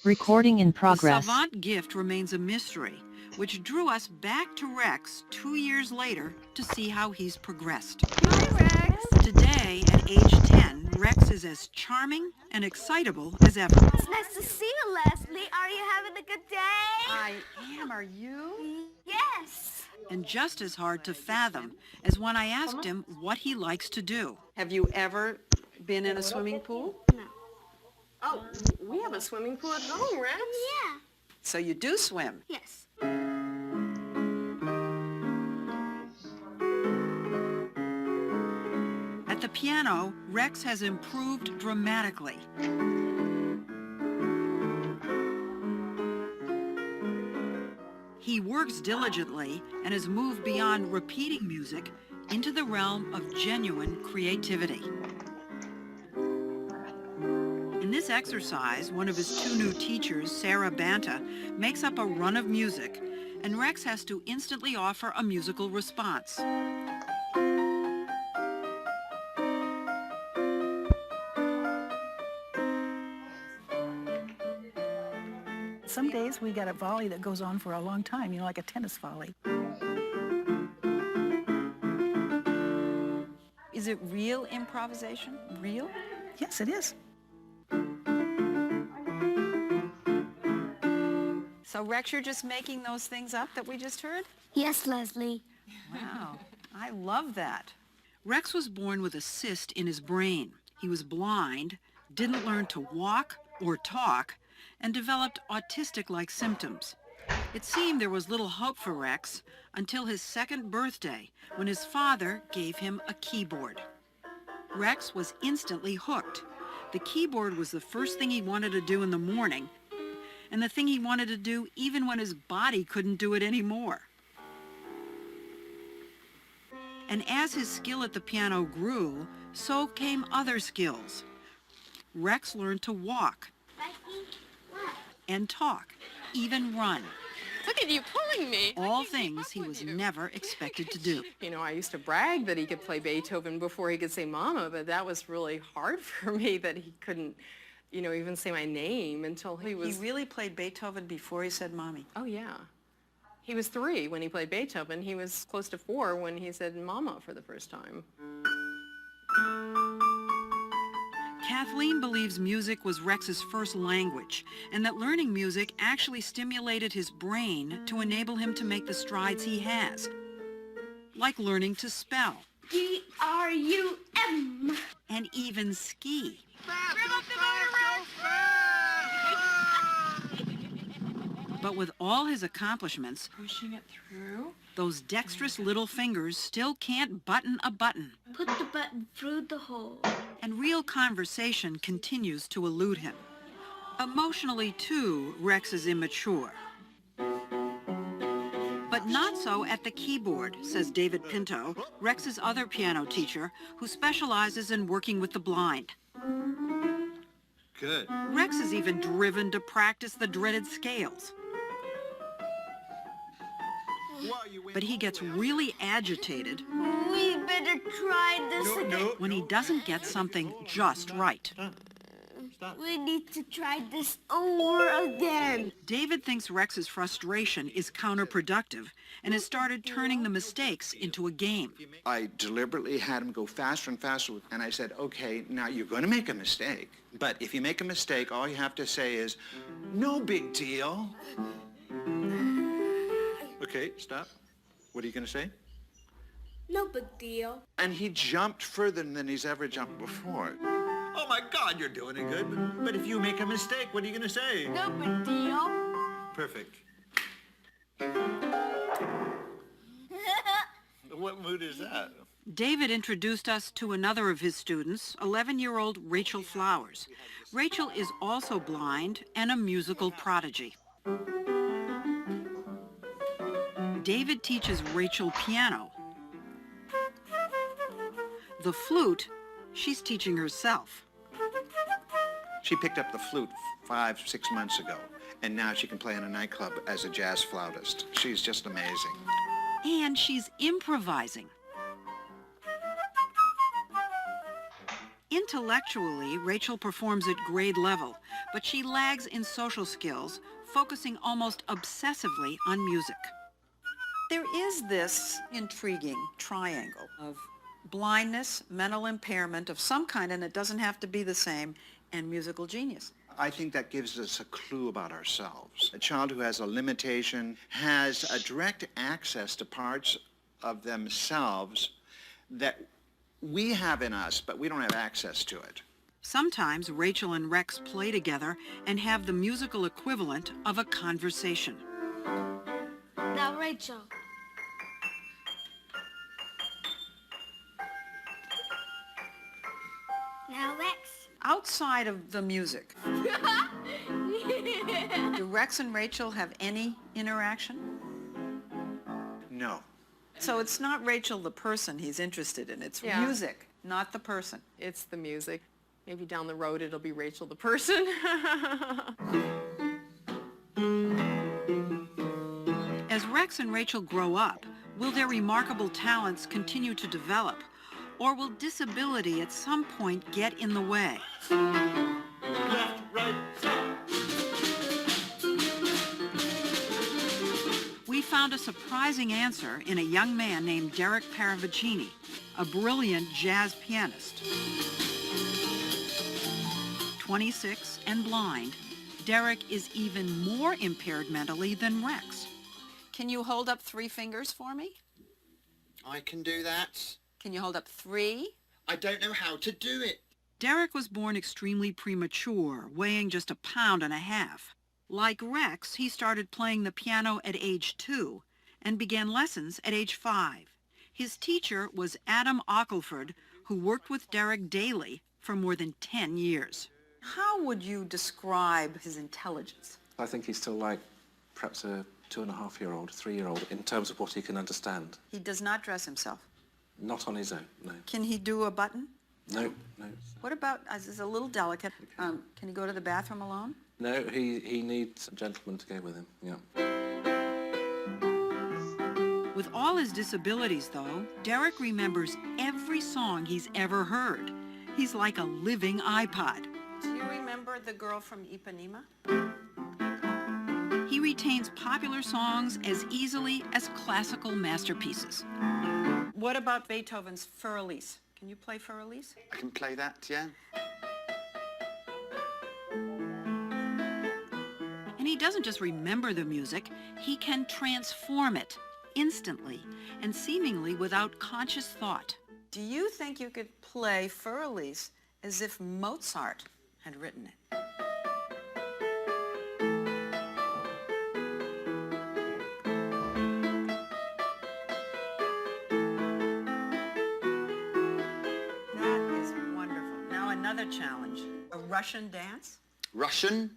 Recording in The progress. savant gift remains a mystery, which drew us back to Rex 2 years later to see how he's progressed. Hi, Rex. Today, at age 10, Rex is as charming and excitable as ever. It's nice to see you, Leslie. Are you having a good day? I am, are you? Yes. And just as hard to fathom as when I asked him what he likes to do. Have you ever been in a swimming pool? No. Oh, we have a swimming pool at home, Rex. Yeah. So you do swim. Yes. At the piano, Rex has improved dramatically. He works diligently and has moved beyond repeating music into the realm of genuine creativity. In this exercise, one of his 2 new teachers, Sarah Banta, makes up a run of music, and Rex has to instantly offer a musical response. Some days we got a volley that goes on for a long time, like a tennis volley. Is it real improvisation? Real? Yes, it is. So Rex, you're just making those things up that we just heard? Yes, Leslie. Wow, I love that. Rex was born with a cyst in his brain. He was blind, didn't learn to walk or talk, and developed autistic-like symptoms. It seemed there was little hope for Rex until his 2nd birthday, when his father gave him a keyboard. Rex was instantly hooked. The keyboard was the first thing he wanted to do in the morning, and the thing he wanted to do even when his body couldn't do it anymore. And as his skill at the piano grew, so came other skills. Rex learned to walk and talk, even run. Look at you pulling me. All things he was never expected to do. You know, I used to brag that he could play Beethoven before he could say Mama, but that was really hard for me that he couldn't, you know, even say my name until he was... He really played Beethoven before he said Mommy. Oh, yeah. He was 3 when he played Beethoven. He was close to 4 when he said Mama for the first time. Kathleen believes music was Rex's first language, and that learning music actually stimulated his brain to enable him to make the strides he has, like learning to spell. D-R-U-M. And even ski. But with all his accomplishments, Pushing it through. those dexterous little fingers still can't button a button. Put the button through the hole. And real conversation continues to elude him. Emotionally, too, Rex is immature. But not so at the keyboard, says David Pinto, Rex's other piano teacher, who specializes in working with the blind. Good. Rex is even driven to practice the dreaded scales. But he gets really agitated We better try this again. when he doesn't get something just right. We need to try this over again. David thinks Rex's frustration is counterproductive and has started turning the mistakes into a game. I deliberately had him go faster and faster, and I said, okay, now you're going to make a mistake. But if you make a mistake, all you have to say is, no big deal. Okay, stop. What are you going to say? No big deal. And he jumped further than he's ever jumped before. Oh my God, you're doing it good. But if you make a mistake, what are you going to say? No big deal. Perfect. What mood is that? David introduced us to another of his students, 11-year-old Rachel Flowers. Rachel is also blind and a musical prodigy. David teaches Rachel piano. The flute, she's teaching herself. She picked up the flute 5-6 months ago, and now she can play in a nightclub as a jazz flautist. She's just amazing. And she's improvising. Intellectually, Rachel performs at grade level, but she lags in social skills, focusing almost obsessively on music. There is this intriguing triangle of blindness, mental impairment of some kind, and it doesn't have to be the same, and musical genius. I think that gives us a clue about ourselves. A child who has a limitation has a direct access to parts of themselves that we have in us, but we don't have access to it. Sometimes Rachel and Rex play together and have the musical equivalent of a conversation. Now, Rachel. Now, Rex. Outside of the music, do Rex and Rachel have any interaction? No. So it's not Rachel the person he's interested in, it's Yeah. music, not the person. It's the music. Maybe down the road it'll be Rachel the person. As Rex and Rachel grow up, will their remarkable talents continue to develop, or will disability at some point get in the way? Left, right, stop. We found a surprising answer in a young man named Derek Paravicini, a brilliant jazz pianist. 26 and blind, Derek is even more impaired mentally than Rex. Can you hold up 3 fingers for me? I can do that. Can you hold up 3? I don't know how to do it. Derek was born extremely premature, weighing just 1.5 pounds. Like Rex, he started playing the piano at age 2 and began lessons at age 5. His teacher was Adam Ockelford, who worked with Derek daily for more than 10 years. How would you describe his intelligence? I think he's still like perhaps a 2.5-year-old, 3-year-old in terms of what he can understand. He does not dress himself. Not on his own, no. Can he do a button? No, no. What about, this is a little delicate, can he go to the bathroom alone? No, he needs a gentleman to go with him, yeah. With all his disabilities, though, Derek remembers every song he's ever heard. He's like a living iPod. Do you remember The Girl from Ipanema? He retains popular songs as easily as classical masterpieces. What about Beethoven's Für Elise? Can you play Für Elise? I can play that, yeah. And he doesn't just remember the music, he can transform it instantly and seemingly without conscious thought. Do you think you could play Für Elise as if Mozart had written it? That is wonderful. Now another challenge, a Russian dance? Russian?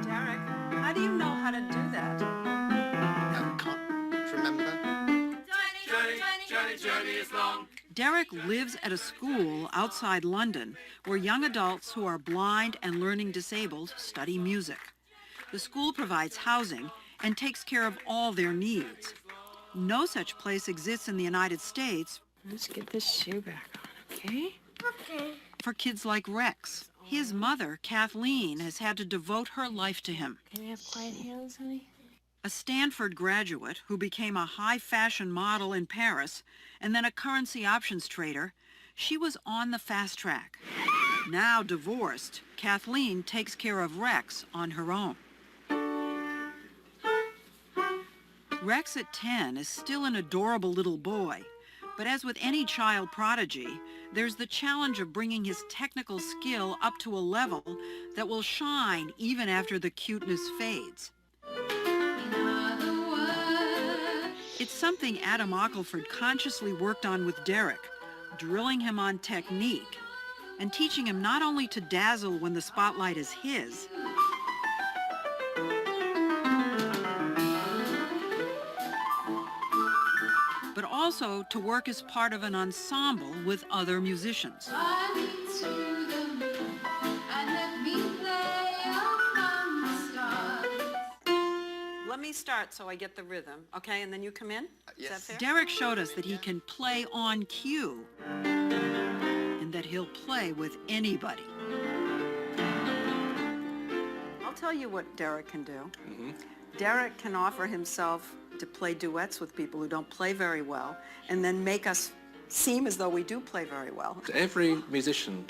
Derek, how do you know how to do that? I can't remember. Derek lives at a school outside London where young adults who are blind and learning disabled study music. The school provides housing and takes care of all their needs. No such place exists in the United States Let's get this shoe back on, okay? Okay. for kids like Rex. His mother, Kathleen, has had to devote her life to him. Can we have quiet hands, honey? A Stanford graduate who became a high-fashion model in Paris and then a currency options trader, she was on the fast track. Now divorced, Kathleen takes care of Rex on her own. Rex at 10 is still an adorable little boy, but as with any child prodigy, there's the challenge of bringing his technical skill up to a level that will shine even after the cuteness fades. It's something Adam Ockelford consciously worked on with Derek, drilling him on technique and teaching him not only to dazzle when the spotlight is his, but also to work as part of an ensemble with other musicians. me start so I get the rhythm, okay? And then you come in? Is that yes. fair? Derek showed us that he can play on cue and that he'll play with anybody. I'll tell you what Derek can do. Derek can offer himself to play duets with people who don't play very well and then make us seem as though we do play very well. Every musician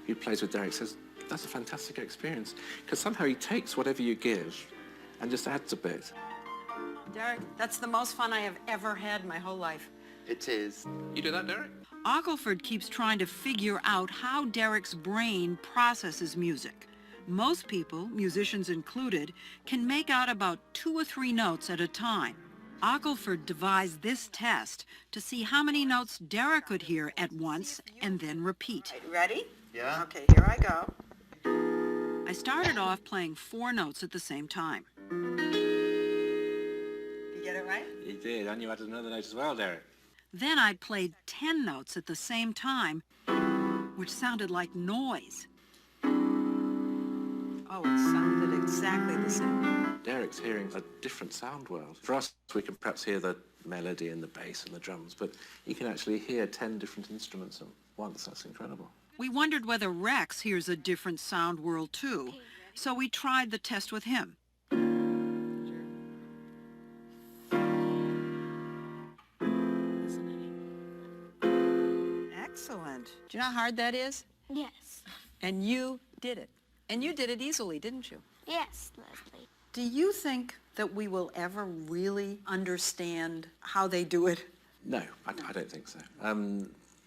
who plays with Derek says, that's a fantastic experience, because somehow he takes whatever you give and just adds a bit. Derek, that's the most fun I have ever had in my whole life. It is. You do that, Derek? Ockleford keeps trying to figure out how Derek's brain processes music. Most people, musicians included, can make out about 2 or 3 notes at a time. Ockleford devised this test to see how many notes Derek could hear at once and then repeat. Ready? Yeah. Okay, here I go. I started off playing 4 notes at the same time. You get it right? You did, and you added another note as well, Derek. Then I played 10 notes at the same time, which sounded like noise. Oh, it sounded exactly the same. Derek's hearing a different sound world. For us, we can perhaps hear the melody and the bass and the drums, but he can actually hear 10 different instruments at once. That's incredible. We wondered whether Rex hears a different sound world too, so we tried the test with him. Excellent. Do you know how hard that is? Yes. And you did it. And you did it easily, didn't you? Yes, Leslie. Do you think that we will ever really understand how they do it? No, I don't think so.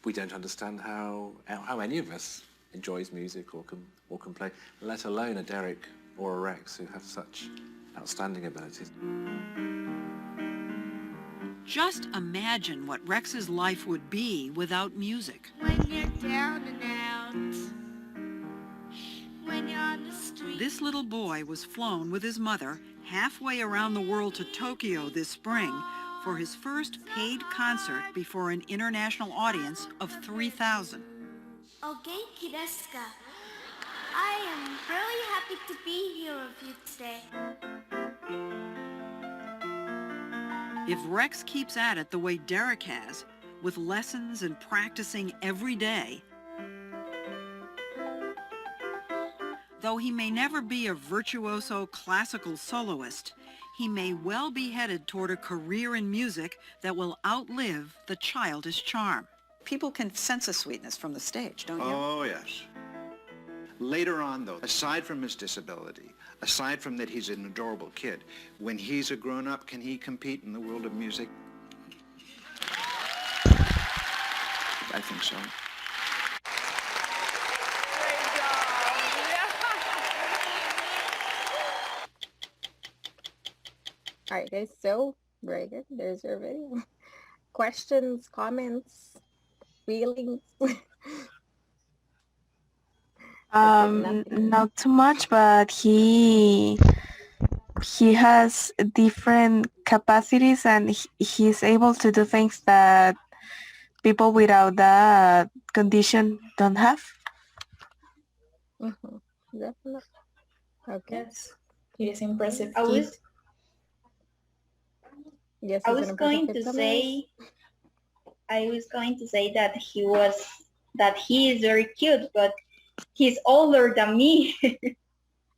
We don't understand how any of us enjoys music or can play, let alone a Derek or a Rex who have such outstanding abilities. Just imagine what Rex's life would be without music. When you're down and out, when you're on the street. This little boy was flown with his mother halfway around the world to Tokyo this spring for his first paid concert before an international audience of 3,000. O genki desu ka? I am really happy to be here with you today. If Rex keeps at it the way Derek has, with lessons and practicing every day, though he may never be a virtuoso classical soloist, he may well be headed toward a career in music that will outlive the childish charm. People can sense a sweetness from the stage, don't you? Oh, yes. Later on, though, aside from his disability, aside from that he's an adorable kid, when he's a grown-up, can he compete in the world of music? I think so. All right, guys, so very good. There's your video. Questions, comments, feelings? Not too much, but he has different capacities and he's able to do things that people without that condition don't have. Definitely. Okay. Yes, he is impressive. Yes, I was going to say that he is very cute, but he's older than me.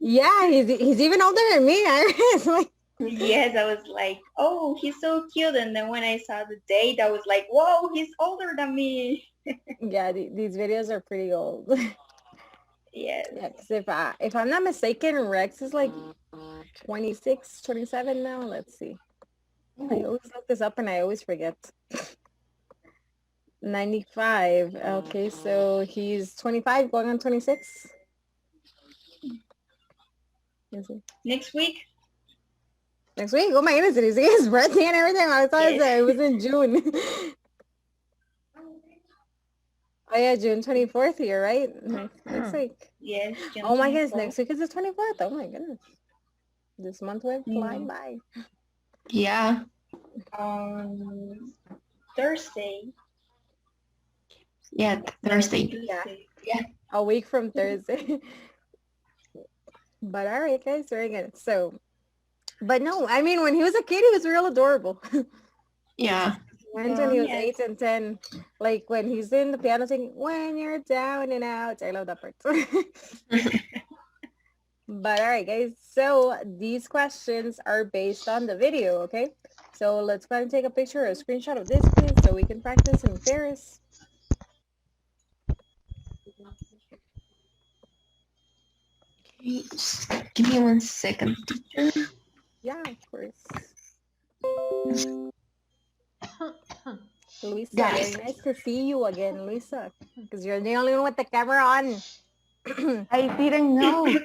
Yeah, he's even older than me. Yes, I was like, oh, he's so cute. And then when I saw the date, I was like, whoa, he's older than me. Yeah, these videos are pretty old. Yes. Yeah, because if I'm not mistaken, Rex is like 26, 27 now. Let's see. I always look this up and I always forget. 95. Okay, so he's 25 going on 26. Next week? Next week? Oh my goodness, did you see his birthday and everything? I thought it was in June. Oh yeah, June 24th here, right? Next week. Yes. June Oh my 24th. goodness, next week is the 24th. Oh my goodness. This month went flying by. Yeah. Thursday. Yeah, Thursday. Yeah. A week from Thursday. But all right, guys, very good. So But no, I mean, when he was a kid, he was real adorable. Yeah. And when he was Yes. 8 and 10, like when he's in the piano singing, when you're down and out. I love that part. But all right, guys. So these questions are based on the video, okay? So let's go ahead and take a picture or a screenshot of this, please, so we can practice in Paris. Okay, just give me 1 second, teacher. Yeah, of course. Luisa, Guys. very nice to see you again, Luisa, because you're the only one with the camera on. I didn't know.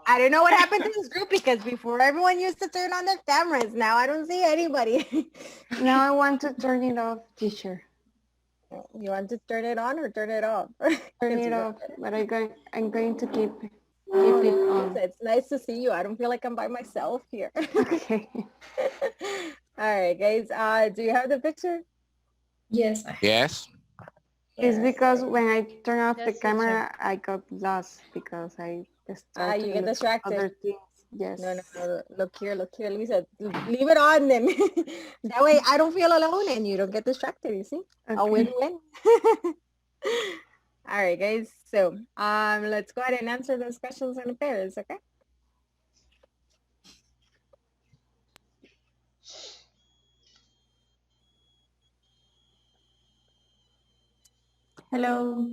I don't know what happened to this group because before everyone used to turn on their cameras. Now I don't see anybody. Now I want to turn it off, teacher. You want to turn it on or turn it off? Turn it off, but I'm going to keep it on. It's nice to see you. I don't feel like I'm by myself here. Okay. All right, guys. Do you have the picture? Yes. Yes. It's because when I turn off the Yes, camera, I got lost because I started you get distracted. other things. Yes. No. Look here, Lisa. Leave it on then. That way I don't feel alone and you don't get distracted, you see? A Okay. win-win. All right, guys. So let's go ahead and answer those questions in pairs, okay? Hello.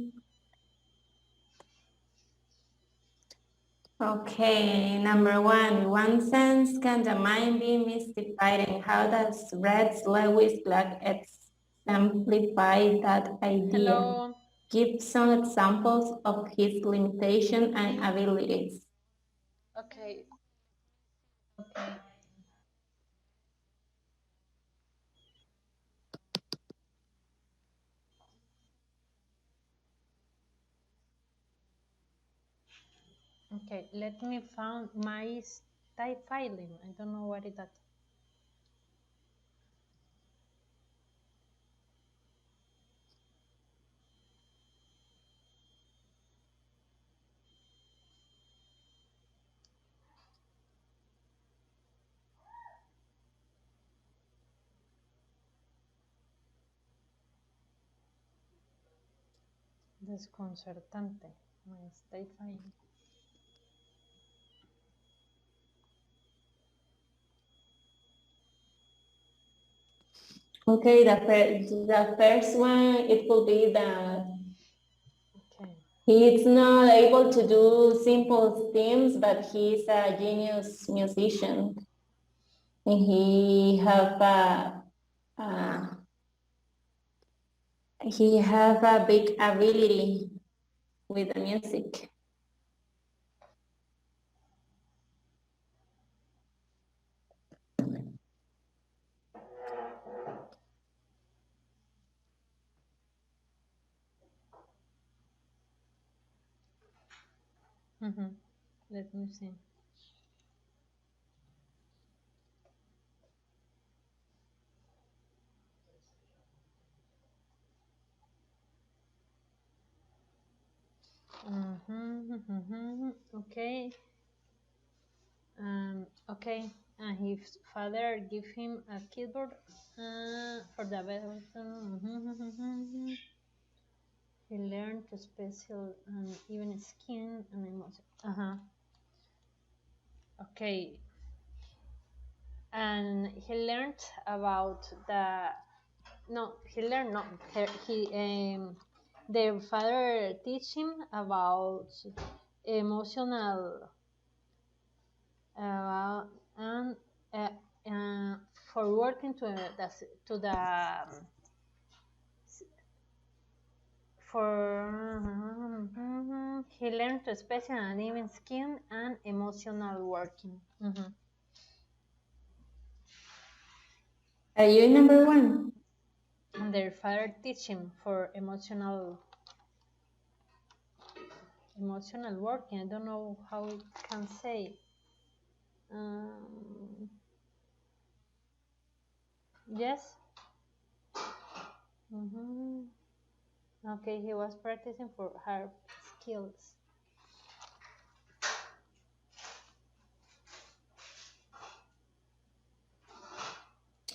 Okay, number one. In one sense, can the mind be mystified, and how does Rex Lewis Black exemplify that idea? Hello. Give some examples of his limitation and abilities. Okay. Okay, let me find my type filing. I don't know what is that. Desconcertante. My state filing. Okay, the first one, it could be that he's not able to do simple things, but he's a genius musician. And he have a big ability with the music. Let me see. Okay. Okay. And his father give him a keyboard for the better. He learned to special and even skin and emotion. Okay. And he learned about their father teach him about emotional and for working to the he learned to special and even skin and emotional working. Are you number one? And their father teach him for emotional working. I don't know how it can say. Yes. Okay, he was practicing for harp skills.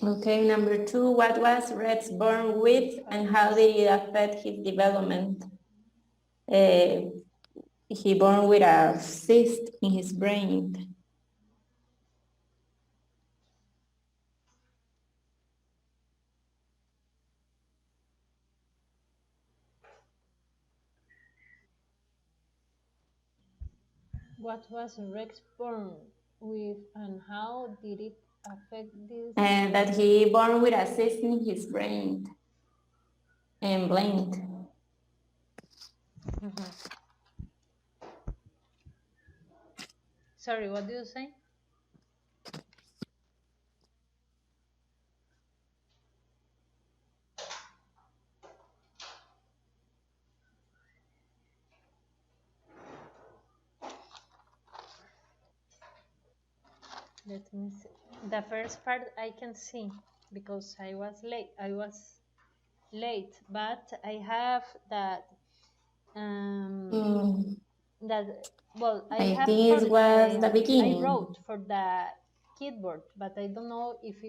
Okay, number 2, what was Rex born with and how did it affect his development? He born with a cyst in his brain. What was Rex born with and how did it affect this? And that he born with a cyst in his brain and blind. Sorry, what do you say? Let me see. The first part I can see because I was late, but I have that that well I have think it was the I beginning. wrote for the keyboard, but I don't know if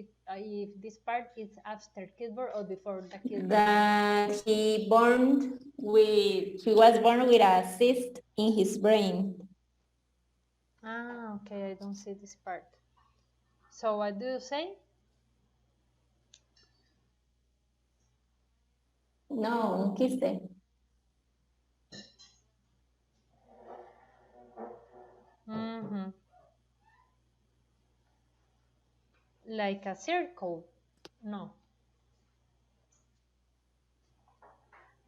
this part is after keyboard or before the keyboard. That he was born with a cyst in his brain. Ah, okay, I don't see this part. So what do you say? No, un quiste. Like a circle? No.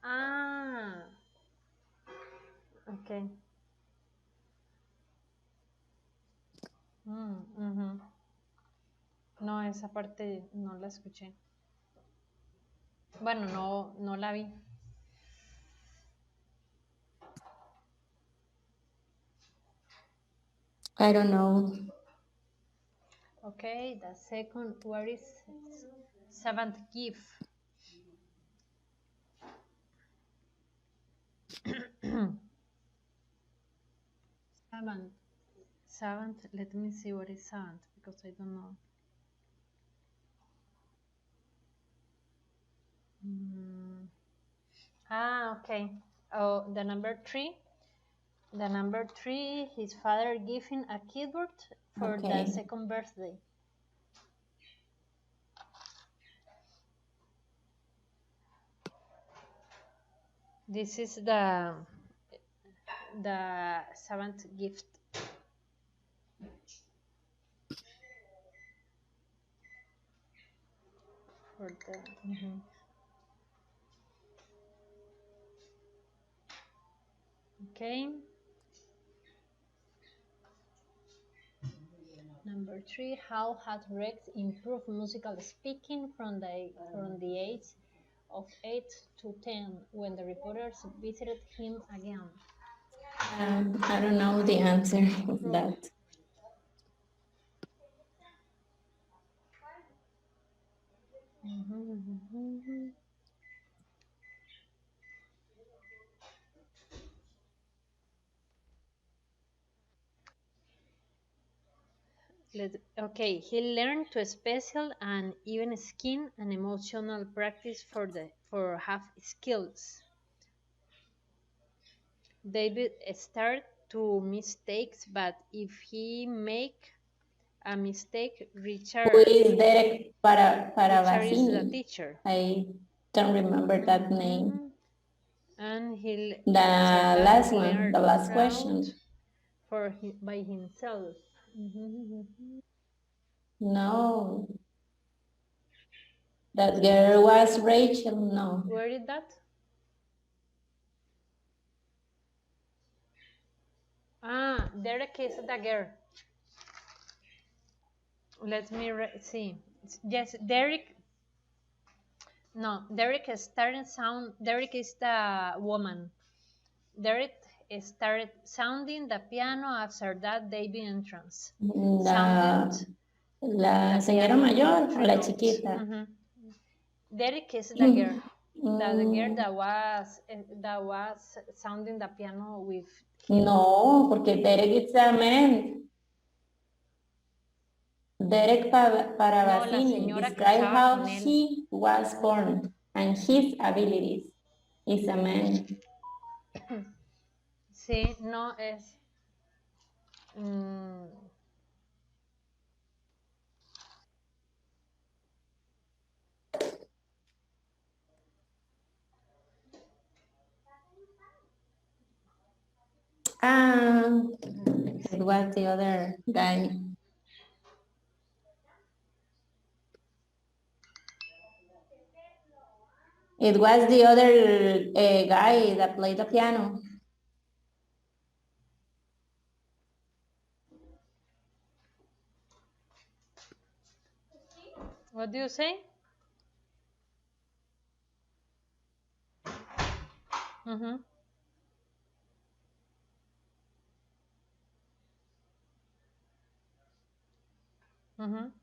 Ah, okay. No, esa parte no la escuché. Bueno, no la vi. I don't know. Okay, the second word is seventh gift. Seventh, let me see what is seventh because I don't know. Okay. Oh, the number 3. The number 3, his father gave him a keyboard for the second birthday. This is the seventh gift. For the, Okay. Number 3, how had Rex improved musical speaking from the age of 8 to 10 when the reporters visited him again? I don't know the answer of that. Okay, he learned to special and even skin and emotional practice for half skills. David started to mistakes, but if he make a mistake, Richard. Who is Derek Richard is the Paravasini? teacher. I don't remember that name. And he The last one, the last question. By himself. No. That girl was Rachel, no. Where is that? Derek is the girl. Let me see. Yes, Derek. No, Derek started sound. Derek is the woman. Derek started sounding the piano after that David entrance. La señora mayor o la chiquita. Derek is the girl. The girl that was sounding the piano with him. No, porque Derek is a man. Derek Paravasini señora que described estaba how con él. he was born and his abilities. Is a man. Sí, no es. mm, It was the other guy. It was the other guy that played the piano. What do you say? Mhm. Mhm.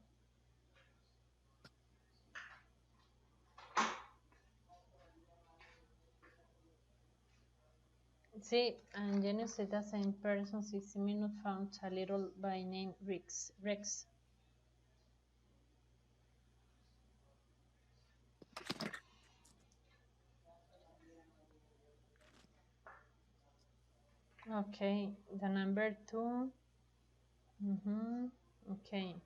Sí, and Jenny said the same person 60 minutes found a little by name Rex. Rex. Okay, the number 2. Okay.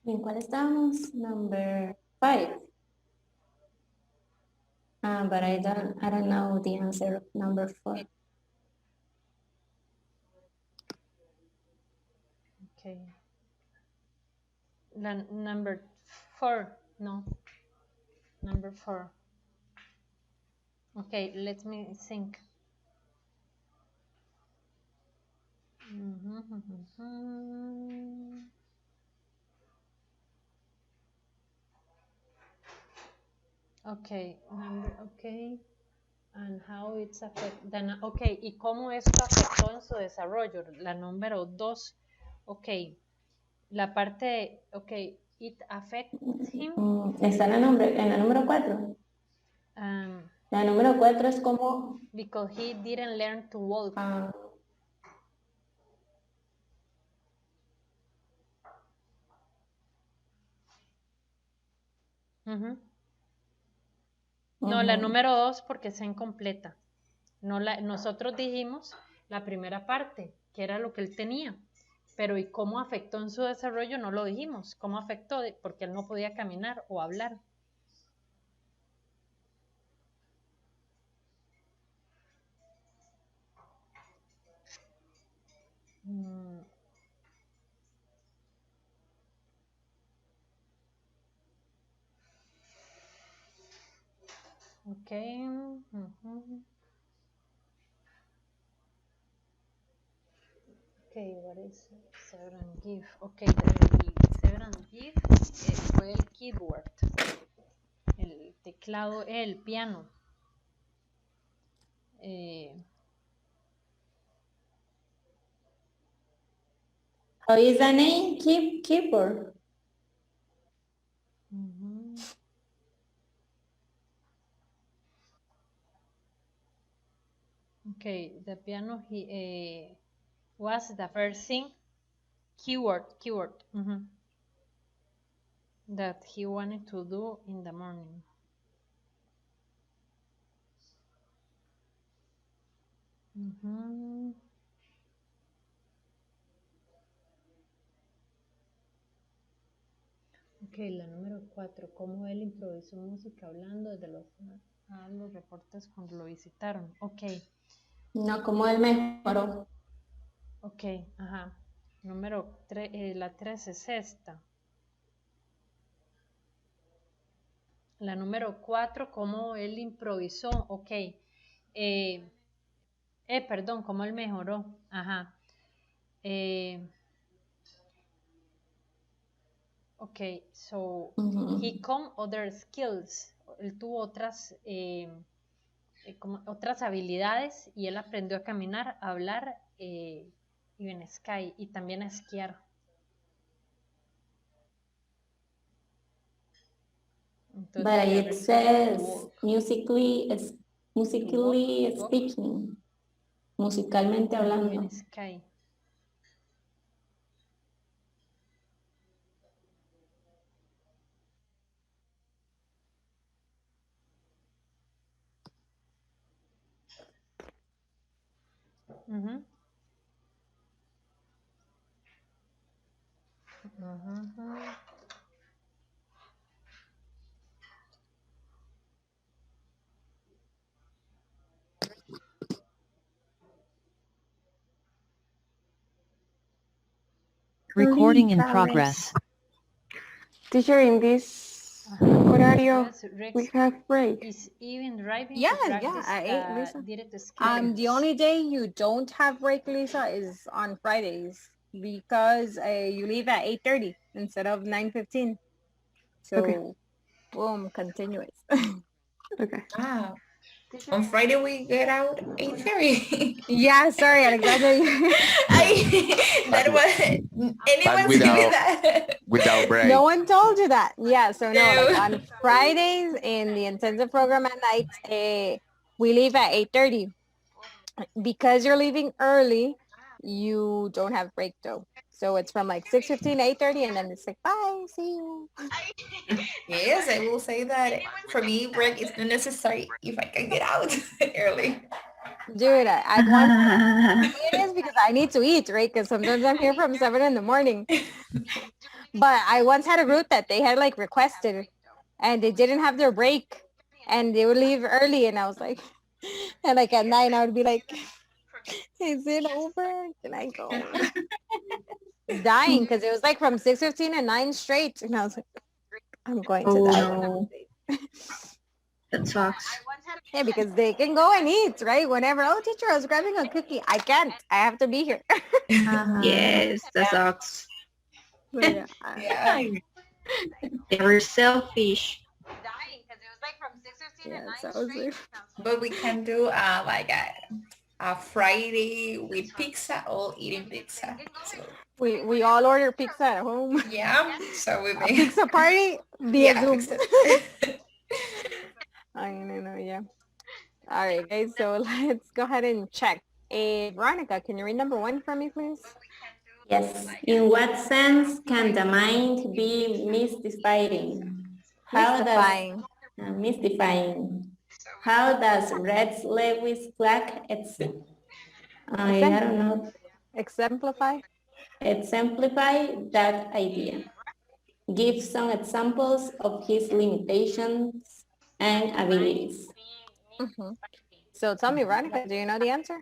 ¿En cuál estamos? Number 5. But I don't know the answer of number 4. Okay. Number 4. No. Number 4. Okay, let me think. Okay, okay. And how it's affected. Okay, ¿y cómo esto afectó en su desarrollo? La número 2. Okay. La parte, okay, it affects him. Está en la número 4. La número 4 es como... Because he didn't learn to walk. No, la número 2 porque es incompleta. No nosotros dijimos la primera parte, que era lo que él tenía. Pero ¿y cómo afectó en su desarrollo? No lo dijimos. ¿Cómo afectó? Porque él no podía caminar o hablar. Okay. Okay, what is Severan GIF? Okay, el Severan GIF fue el keyboard, el teclado, el piano. How is the name? Keyboard. Okay, the piano he was the first thing. Keyword. That he wanted to do in the morning. Ok, la número 4. ¿Cómo él improvisó música hablando desde los reportes cuando lo visitaron? Ok. No, como él mejoró. Ok, ajá. Número 3, la 3 es esta. La número 4, ¿cómo él improvisó? Ok. Perdón, ¿cómo él mejoró? Ajá. Ok, so he come other skills. Él tuvo otras, otras habilidades y él aprendió a caminar, a hablar y en sky y también a esquiar. Entonces, but it says musically speaking. musicalmente hablando. Sky. Recording in progress. Teacher, in this horario, Yes, Rex we have break. is even driving Yeah, to yeah, practice I ate, Lisa. direct skills. The only day you don't have break, Lisa, is on Fridays because you leave at 8:30 instead of 9:15. So, Okay. boom, continuous. Okay. Wow. On Friday we get out 8:30. Yeah, sorry, Alexander. That was anyone's doing that. Without break. No one told you that. Yeah, so no, No. like on Fridays in the intensive program at night, we leave at 8:30. Because you're leaving early, you don't have break though. So it's from like 6:15, 8:30, and then it's like, bye, see you. Yes, I will say that for me, break is not necessary if I can get out early. Dude, I want it is because I need to eat, right? Because sometimes I'm here from 7 in the morning. But I once had a group that they had like requested and they didn't have their break and they would leave early and I was like, and like at 9 I would be like, is it over? Can I go? Dying because it was like from 6:15 and 9 straight. And I was like, I'm going to die. That sucks. Yeah, because they can go and eat, right? Whenever, oh, teacher, I was grabbing a cookie. I can't. I have to be here. Yes, that sucks. But, Yeah. They were selfish. yeah, so I was like, But we can do like a Friday with pizza, all eating pizza. So, we all order pizza at home. yeah. So we A make pizza party via yeah, Zoom. pizza. I know, yeah. All right, guys, so let's go ahead and check. Veronica, can you read number 1 for me, please? Yes. In what sense can the mind be mystifying? Mystifying. Mystifying. How does Rex Lewis Clark I don't know. Exemplify? Exemplify that idea. Give some examples of his limitations and abilities. So tell me, Veronica, do you know the answer?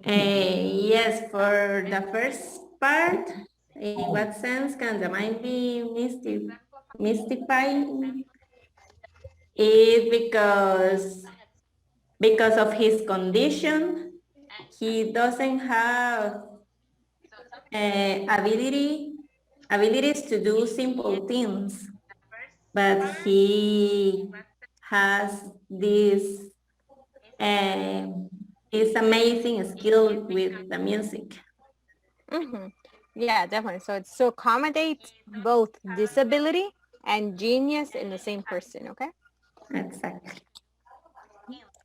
Yes, for the first part, in what sense can the mind be mystifying? It's because of his condition, he doesn't have abilities to do simple things, but he has this amazing skill with the music. Yeah, definitely. So it's to accommodate both disability and genius in the same person, okay? Exactly.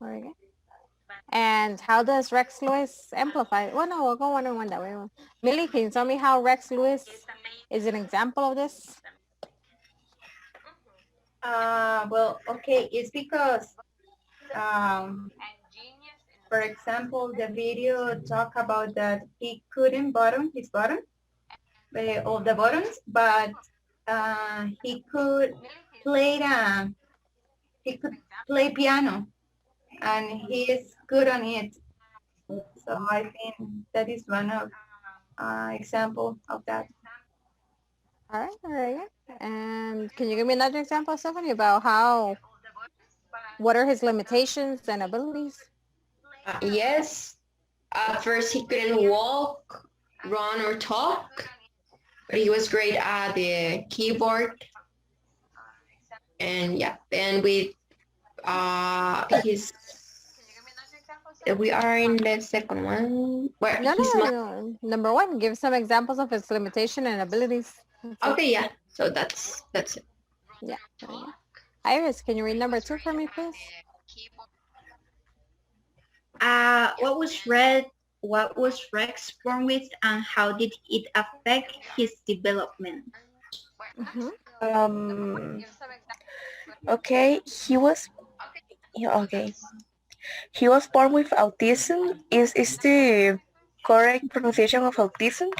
Okay. And how does Rex Lewis amplify? Well, no, we'll go one on one that way. Millie, can you tell me how Rex Lewis is an example of this? Well, okay, it's because, for example, the video talk about that he couldn't button his button, all the buttons, but he could play piano, and he is good on it. So I think that is one of example of that. All right. And can you give me another example, Stephanie, about what are his limitations and abilities? Yes. First, he couldn't walk, run, or talk, but he was great at the keyboard. And yeah, then with we are in the second one. Where No. Number 1, give some examples of his limitation and abilities. Okay, yeah. So that's it. Yeah. Iris, can you read number 2 for me, please? What was Rex born with, and how did it affect his development? Okay, okay. He was born with autism. Is the correct pronunciation of autism?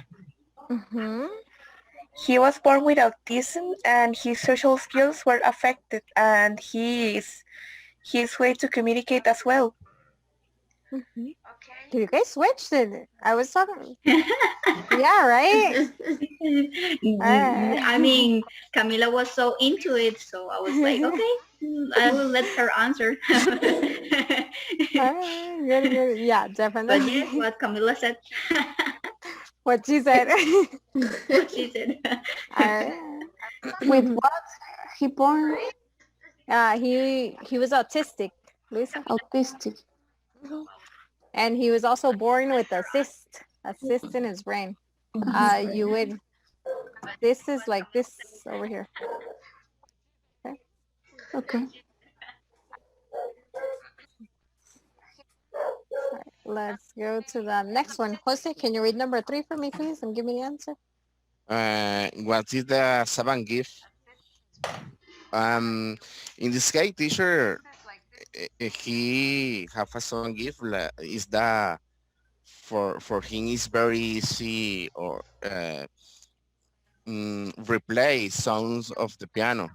He was born with autism, and his social skills were affected, and his way to communicate as well. Did you guys switch? I was talking. Yeah, right? I mean, Camila was so into it, so I was like, okay, I will let her answer. Good. Yeah, definitely. But yes, what Camila said. What she said. What she said. With what? He born? He was autistic, Luisa. Autistic. And he was also born with a cyst in his brain. This is like this over here. Okay. Right, let's go to the next one. Jose, can you read number 3 for me, please, and give me the answer? What is the savant gift? In this case, teacher, he have a savant gift. Is that for him is very easy or replay sounds of the piano.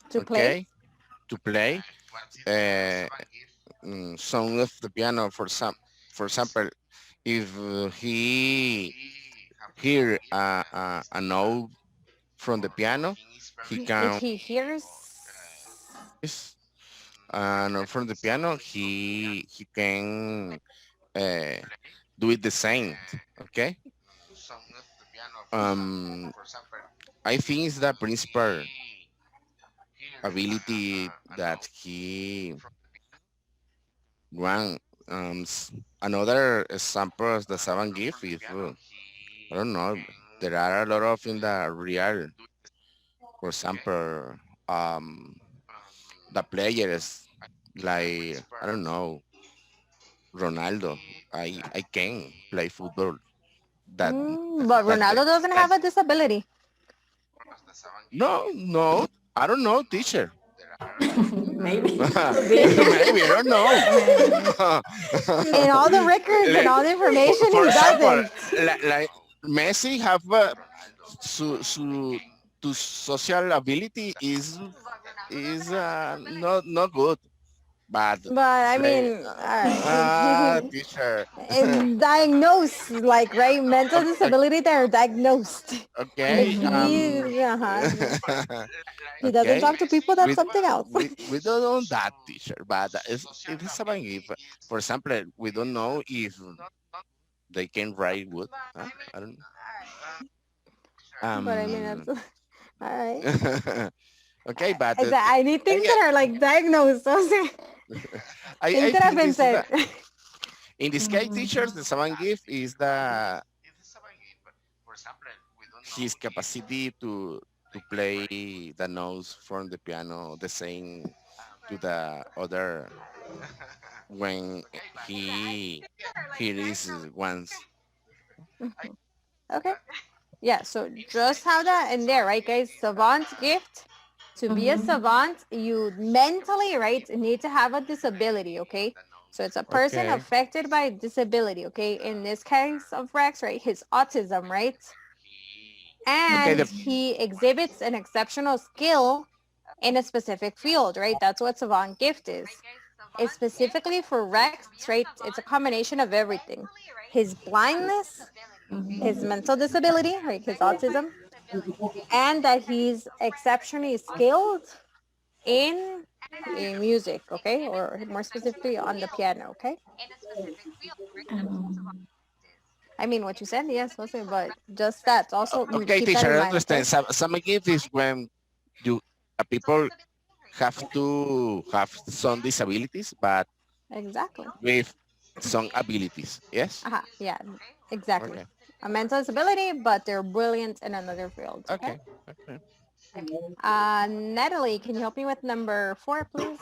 To play. To play sound of the piano. For example, if he hear a note from the piano, he can. If he hears. And from the piano, he can do it the same. Okay. I think it's the principal ability that he ran. Another example of the savant gift is, I don't know, there are a lot of in the real. For example, the players like, I don't know, Ronaldo. I can play football. But Ronaldo doesn't have a disability. No, I don't know, teacher. Maybe. Maybe, I don't know. In all the records and all the information, for he example, doesn't. like Messi have to social ability is not good. But I mean, teacher. It's diagnosed, like, right? Mental disability, they're diagnosed. Okay. He doesn't talk to people, that's something else. We don't know that, teacher, but it is something if, for example, we don't know if they can write wood. Huh? I don't know. But I mean, that's all right. Okay, but I need things that are like diagnosed. Things that have been said. In this case, teachers, the savant gift is his capacity to play the notes from the piano the same to the other when he is once. Okay. Yeah, so just have that in there, right, guys? Savant gift. To be a savant, you mentally, right, need to have a disability, okay? So it's a person affected by disability, okay? In this case of Rex, right, his autism, right? And he exhibits an exceptional skill in a specific field, right? That's what savant gift is. It's specifically for Rex, right? It's a combination of everything. His blindness, his mental disability, right, his autism, and that he's exceptionally skilled in music, okay? Or more specifically on the piano, okay? I mean, what you said, yes, Jose, but just that. Also, okay, teacher, I understand. Some gift is when people have to have some disabilities, but exactly with some abilities, yes? Yeah, exactly. Okay. A mental disability, but they're brilliant in another field. Okay. Natalie, can you help me with number 4, please?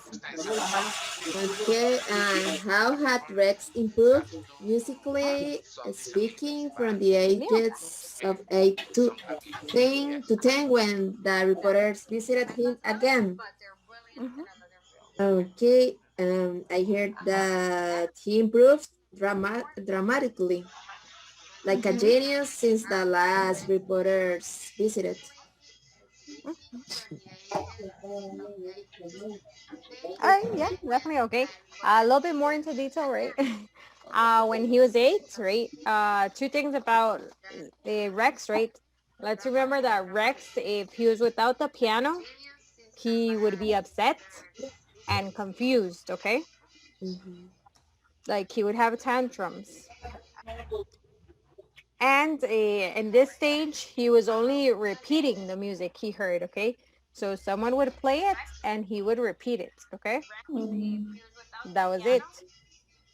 Okay, how had Rex improved musically speaking from the ages of 8 to 10 when the reporters visited him again? Okay, I heard that he improved dramatically, like a genius since the last reporters visited. All right, yeah, definitely okay. A little bit more into detail, right? When he was 8, right? 2 things about Rex, right? Let's remember that Rex, if he was without the piano, he would be upset and confused, okay? Like he would have tantrums. And in this stage, he was only repeating the music he heard, okay? So someone would play it and he would repeat it, okay? That was it.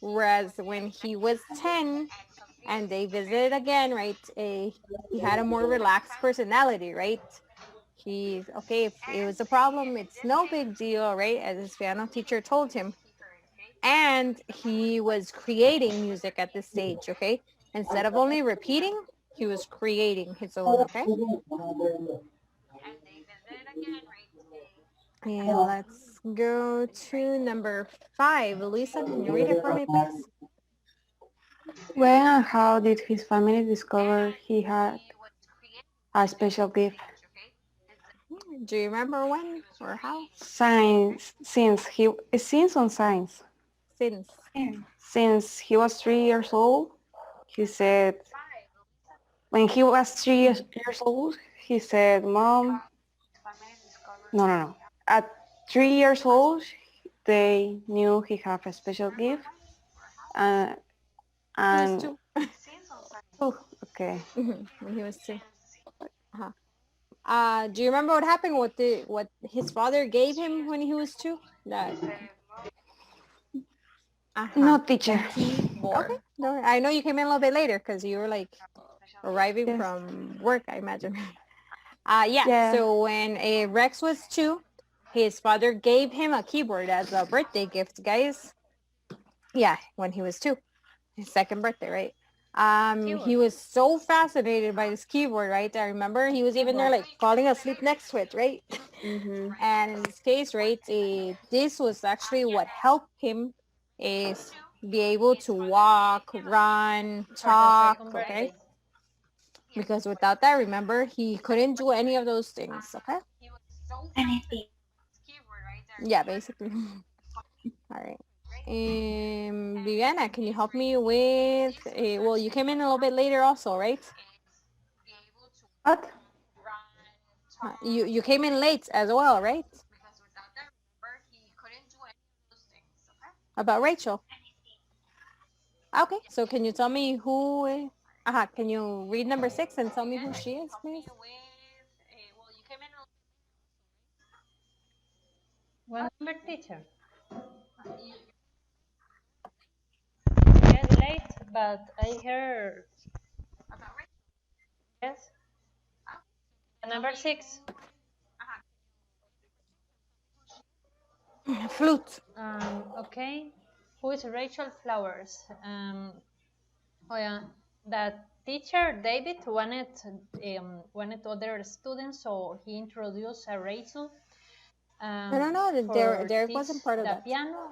Whereas when he was 10 and they visited again, right, he had a more relaxed personality, right? He's, okay, if it was a problem, it's no big deal, right? As his piano teacher told him. And he was creating music at this stage, okay? Instead of only repeating, he was creating his own, okay? And let's go to number 5. Lisa, can you read it for me, please? When and how did his family discover he had a special gift? Do you remember when or how? Since on science. Since he was 3 years old, he said, when he was 3 years old, he said, Mom, no. At 3 years old, they knew he had a special gift. And oh, okay. When he was 2. Do you remember what happened? What his father gave him when he was 2? No, teacher. Okay. No, I know you came in a little bit later because you were like arriving from work, I imagine. Yeah. So when Rex was 2, his father gave him a keyboard as a birthday gift, guys. Yeah, when he was 2, his second birthday, right? He was so fascinated by this keyboard, right? I remember he was even there like falling asleep next to it, right? And in this case, right, this was actually what helped him is be able to walk, run, talk, okay? Because without that, remember, he couldn't do any of those things, okay? Anything. Yeah, basically. All right. Viviana, can you help me with, well, you came in a little bit later also, right? What? You came in late as well, right? About Rachel. Okay, so can you tell me who, can you read number 6 and tell me who she is, please? What number, teacher? Yes, late, but I heard. Yes. Number 6. Flute. Okay. Who is Rachel Flowers? Oh yeah, that teacher David wanted other students, so he introduced Rachel. No, Derek wasn't part of the that. piano,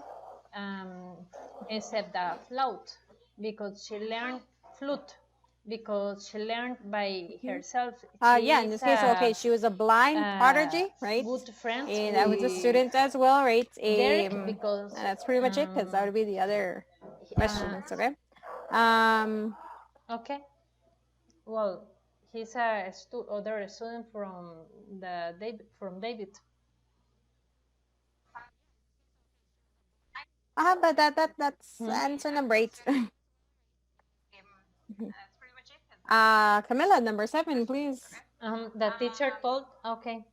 except the flute, because she learned flute because she learned by herself. Yeah, in this case, okay, she was a blind prodigy, right? Good friend. And I was a student as well, right? Derek, because that's pretty much it, because that would be the other questions, okay? Okay. Well, he's a other student from David. But that's answer number 8. Camila, number 7, please. The teacher told, okay.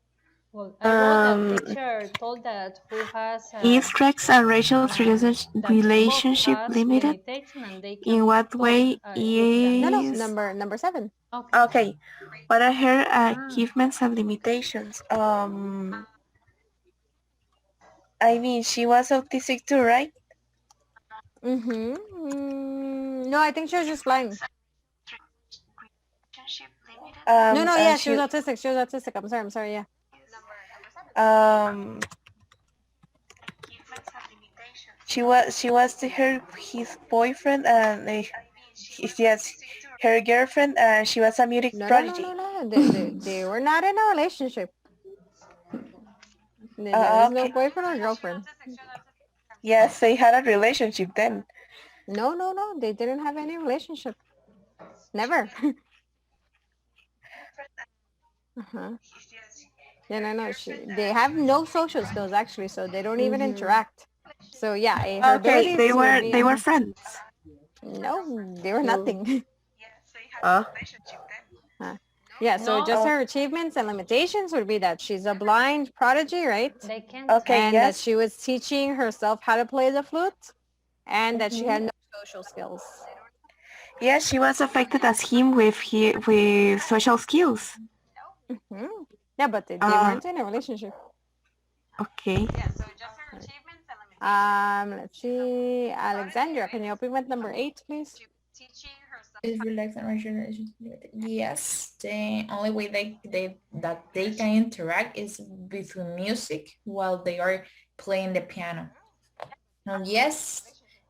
Well, I wrote that teacher told that who has Is Rex and Rachel's that relationship both has limited? limitation and they In can what talk way No, is... number 7. Okay. Okay, what are her achievements and limitations? I mean, she was autistic too, right? No, I think she was just blind. No, yeah, she was autistic. She was autistic. I'm sorry, yeah. She was his boyfriend, and yes, her girlfriend, and she was a music prodigy. No. They were not in a relationship. There was no boyfriend or girlfriend. Yes, they had a relationship then. No. They didn't have any relationship. Never. Yeah, no. They have no social skills actually, so they don't even interact. So yeah, her Okay, they were friends. No, they were nothing. Yeah, so No. just her achievements and limitations would be that she's a blind prodigy, right? They can. Okay, And yes. that she was teaching herself how to play the flute, and that she had no social skills. Yes, she was affected as him with social skills. Yeah, but they weren't in a relationship. Okay. Let's see, Alexandra, can you help me with number 8, please? Is relaxed and rational. Yes, the only way that they can interact is with music while they are playing the piano. Now, yes,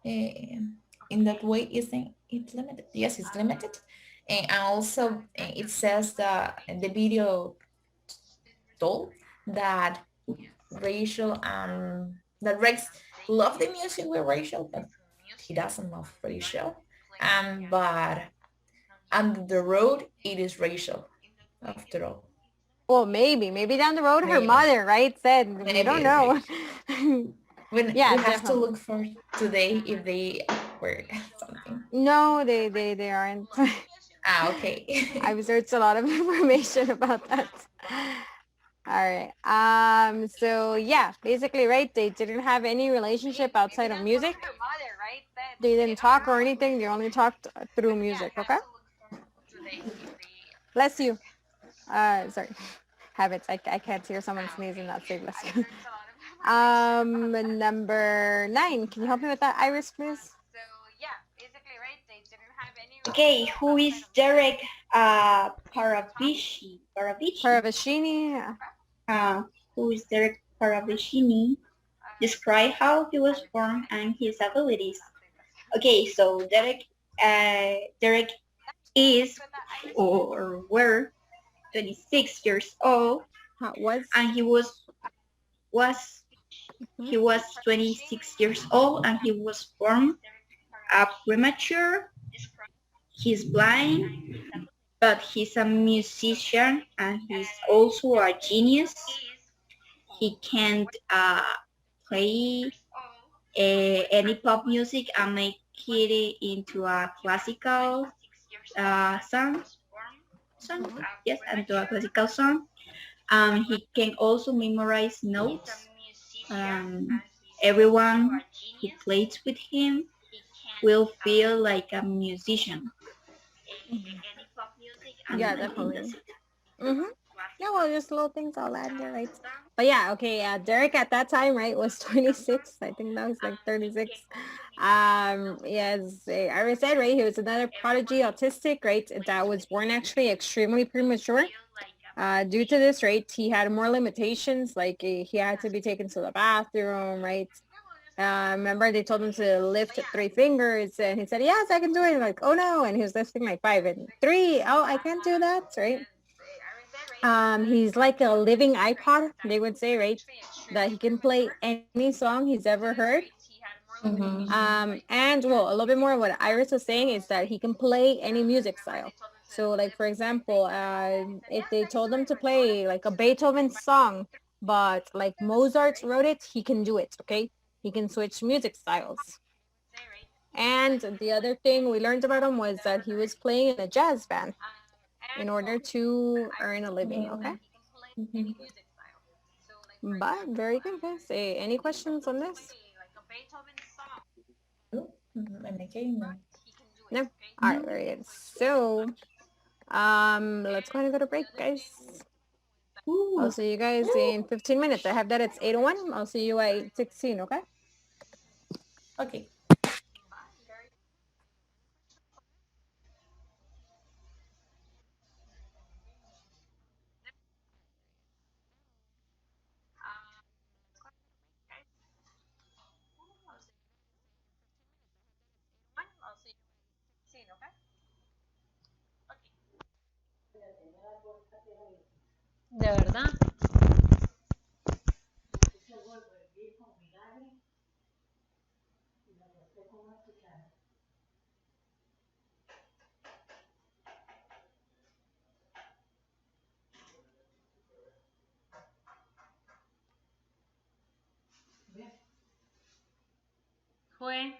in that way, isn't it limited? Yes, it's limited. And also, it says that the video told that Rachel that Rex loved the music with Rachel, but he doesn't love Rachel. But on the road, it is Rachel, after all. Well, maybe down the road, her mother, right, said, we don't know. We Yeah, have to look for today if they were something. No, they aren't. Okay. I've searched a lot of information about that. All right. So yeah, basically, right, they didn't have any relationship outside of music. They didn't talk or anything. They only talked through music, okay? Bless you. Sorry. Habits. I can't hear someone sneeze and not say bless you. Number 9. Can you help me with that, Iris, please? Okay, who is Derek Paravicini? Paravicini. Who is Derek Paravicini? Describe how he was born and his abilities. Okay, so Derek is or were 26 years old, and he was 26 years old, and he was born premature. He's blind, but he's a musician, and he's also a genius. He can't play any pop music and make it into a classical song. Yes, into a classical song. He can also memorize notes. Everyone who plays with him will feel like a musician. Yeah, definitely. Yeah, well, just little things I'll add there, right? But yeah, okay, Derek at that time, right, was 26. I think now he's like 36. Yes, I already said, right, he was another prodigy autistic, right, that was born actually extremely premature. Due to this, right, he had more limitations, like he had to be taken to the bathroom, right? Remember they told him to lift 3 fingers, and he said, yes, I can do it. And like, oh no, and he was lifting like 5 and 3. Oh, I can't do that, right? He's like a living iPod, they would say, right? That he can play any song he's ever heard. And well, a little bit more what Iris was saying is that he can play any music style. So like, for example, if they told him to play like a Beethoven song, but like Mozart wrote it, he can do it, okay? He can switch music styles. And the other thing we learned about him was that he was playing in a jazz band in order to earn a living, okay? But very good, guys. Any questions on this? No. No? All right, very good. So, let's go ahead and go to break, guys. I'll see you guys in 15 minutes. I have that it's 8:01. I'll see you at 8:16, okay? Okay. De verdad. Fue.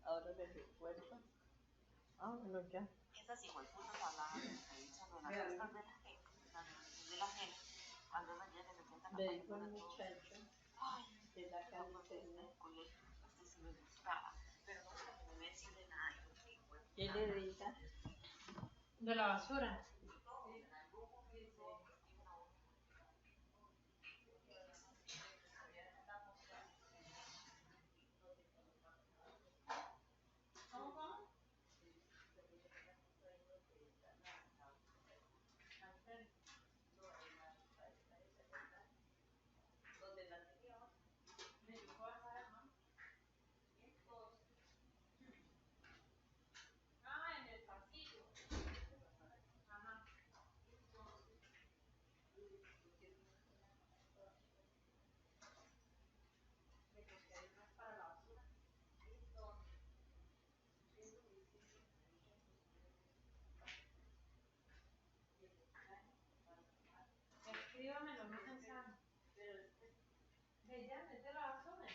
Ahora de recuerdo. Ah, bueno, ya. Esas hijueputas hablaban de la gente, cuando me llegan me sientan a el muchacho de la calistenia. ¿Qué le dedica? De la basura. Escríbamelo, no mensaje. De ya, mete la basura.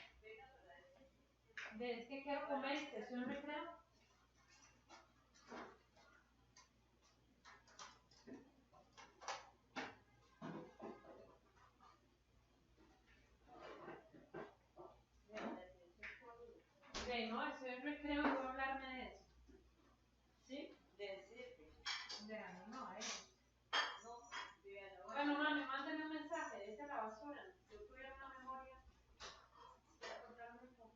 Es que quiero comer y te un recreo. No, eso es recreo y voy a hablarme de eso. ¿Sí? De a mí no, Bueno, mami, mándame un mensaje, esa es la basura. Si yo tuviera una memoria, voy a contarme un poco.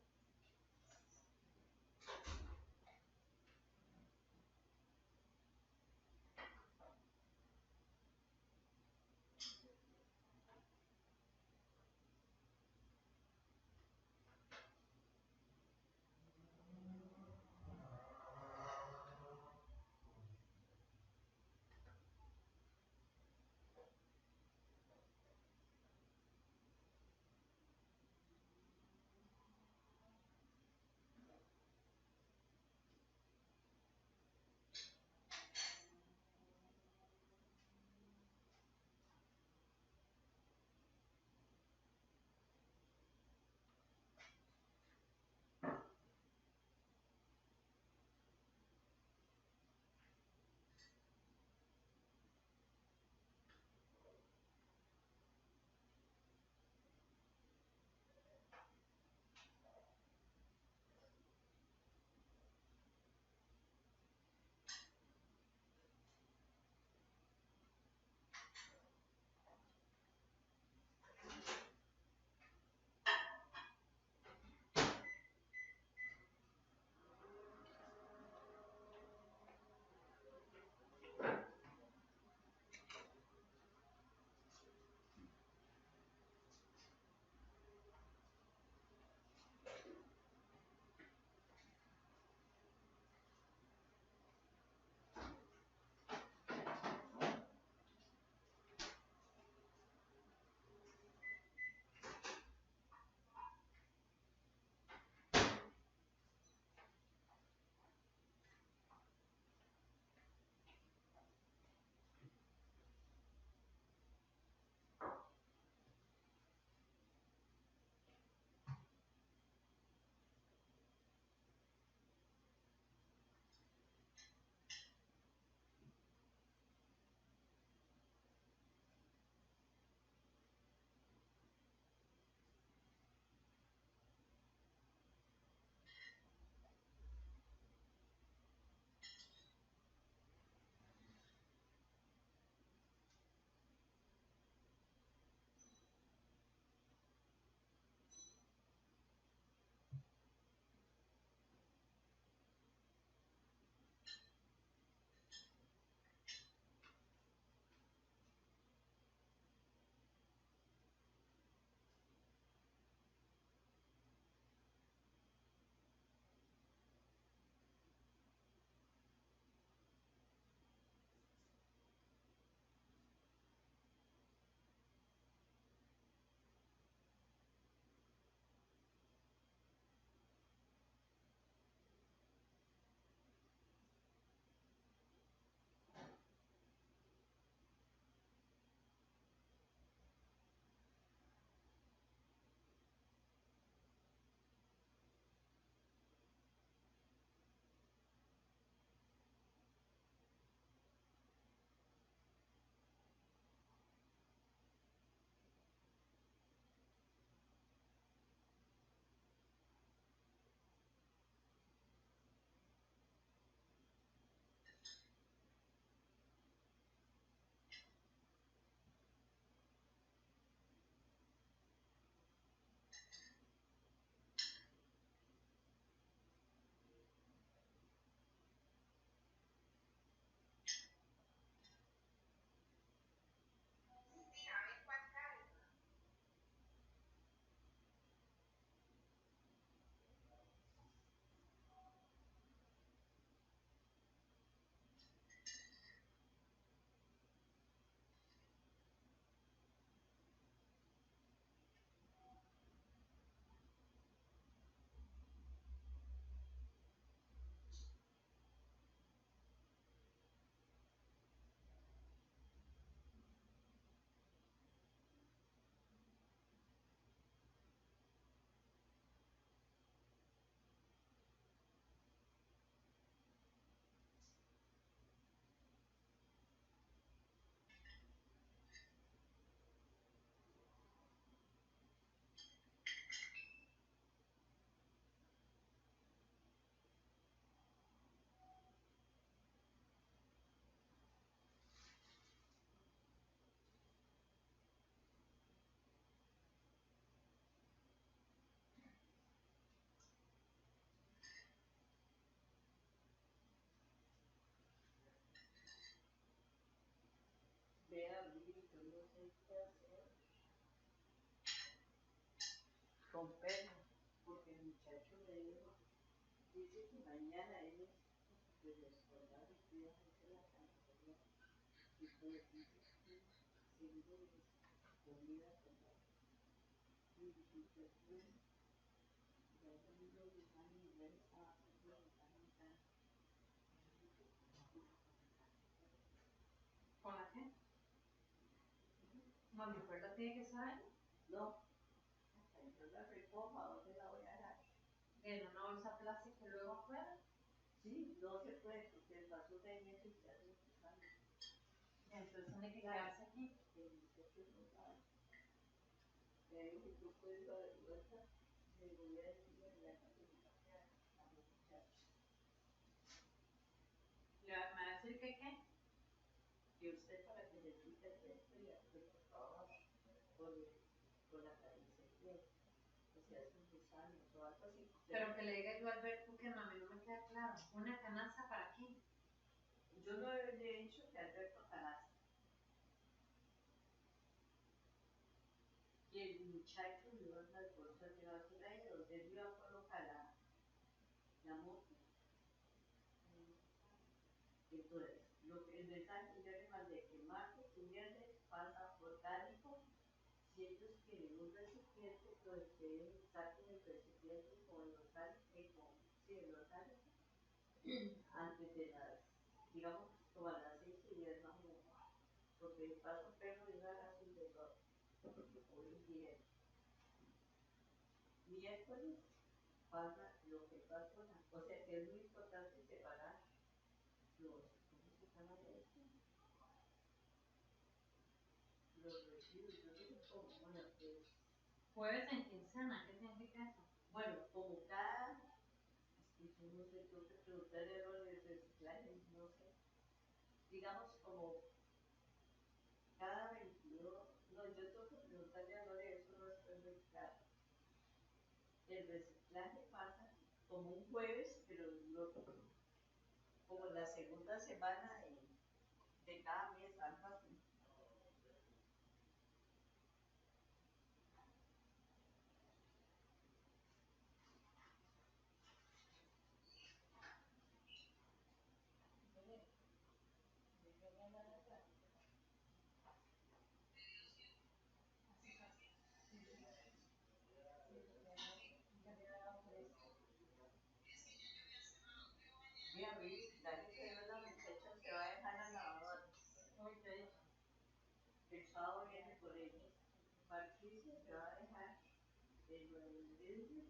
Con pena, porque el muchacho me dijo, dice que mañana ellos pues descolgar y cuidan la casa, ¿verdad? Y pues dice que seguro les comida con la y pues bueno, ya conmigo mi mami y él estaba haciendo la camita. ¿Con la qué? No, mi puerta tiene que saber. No, yo la recoja, ¿dónde la voy a dejar? En una bolsa plástica y luego afuera. Sí, no se puede, porque el vaso de eso ya se sale. Entonces tiene que quedarse aquí. El muchacho no sabe. Me dijo que tú puedes dar de vuelta, le voy a decir a la familia, a los muchachos. ¿Le va a decir que qué? Que usted para que le quite el resto y hace por favor, con la caricia que o sea, es un gusano o algo así. Pero que le diga yo a Alberto que mami no me queda claro. ¿Una canasta para qué? Yo no le he dicho que Alberto canasta. Y el muchacho llevó las bolsas de basura y donde él iba a colocar la moto. Entonces, el mensaje que yo le mandé, que martes y viernes pasa orgánico. Si ellos quieren un recipiente, pues que saquen el recipiente con el orgánico, el orgánico, antes de las, digamos, como a las 6:10 más o menos, porque el paso perro y una razón de todo. Hoy día, miércoles pasa lo que pasa, o sea que es muy importante separar los, ¿cómo se llama esto? Los residuos, yo no sé cómo, bueno, pues. Jueves en quincena, ¿qué significa eso? Bueno, como cada, es que yo no sé, tengo que preguntarle a los de reciclaje, no sé. Digamos como cada 22, no, yo tengo que preguntarle a Lore, eso no estoy muy claro. El reciclaje pasa como un jueves, pero como la segunda semana de cada mes, algo así. Mira, dale que la muchacha se va a dejar la lavadora. El sábado viene por ella. Patricia se va a dejar el vidrio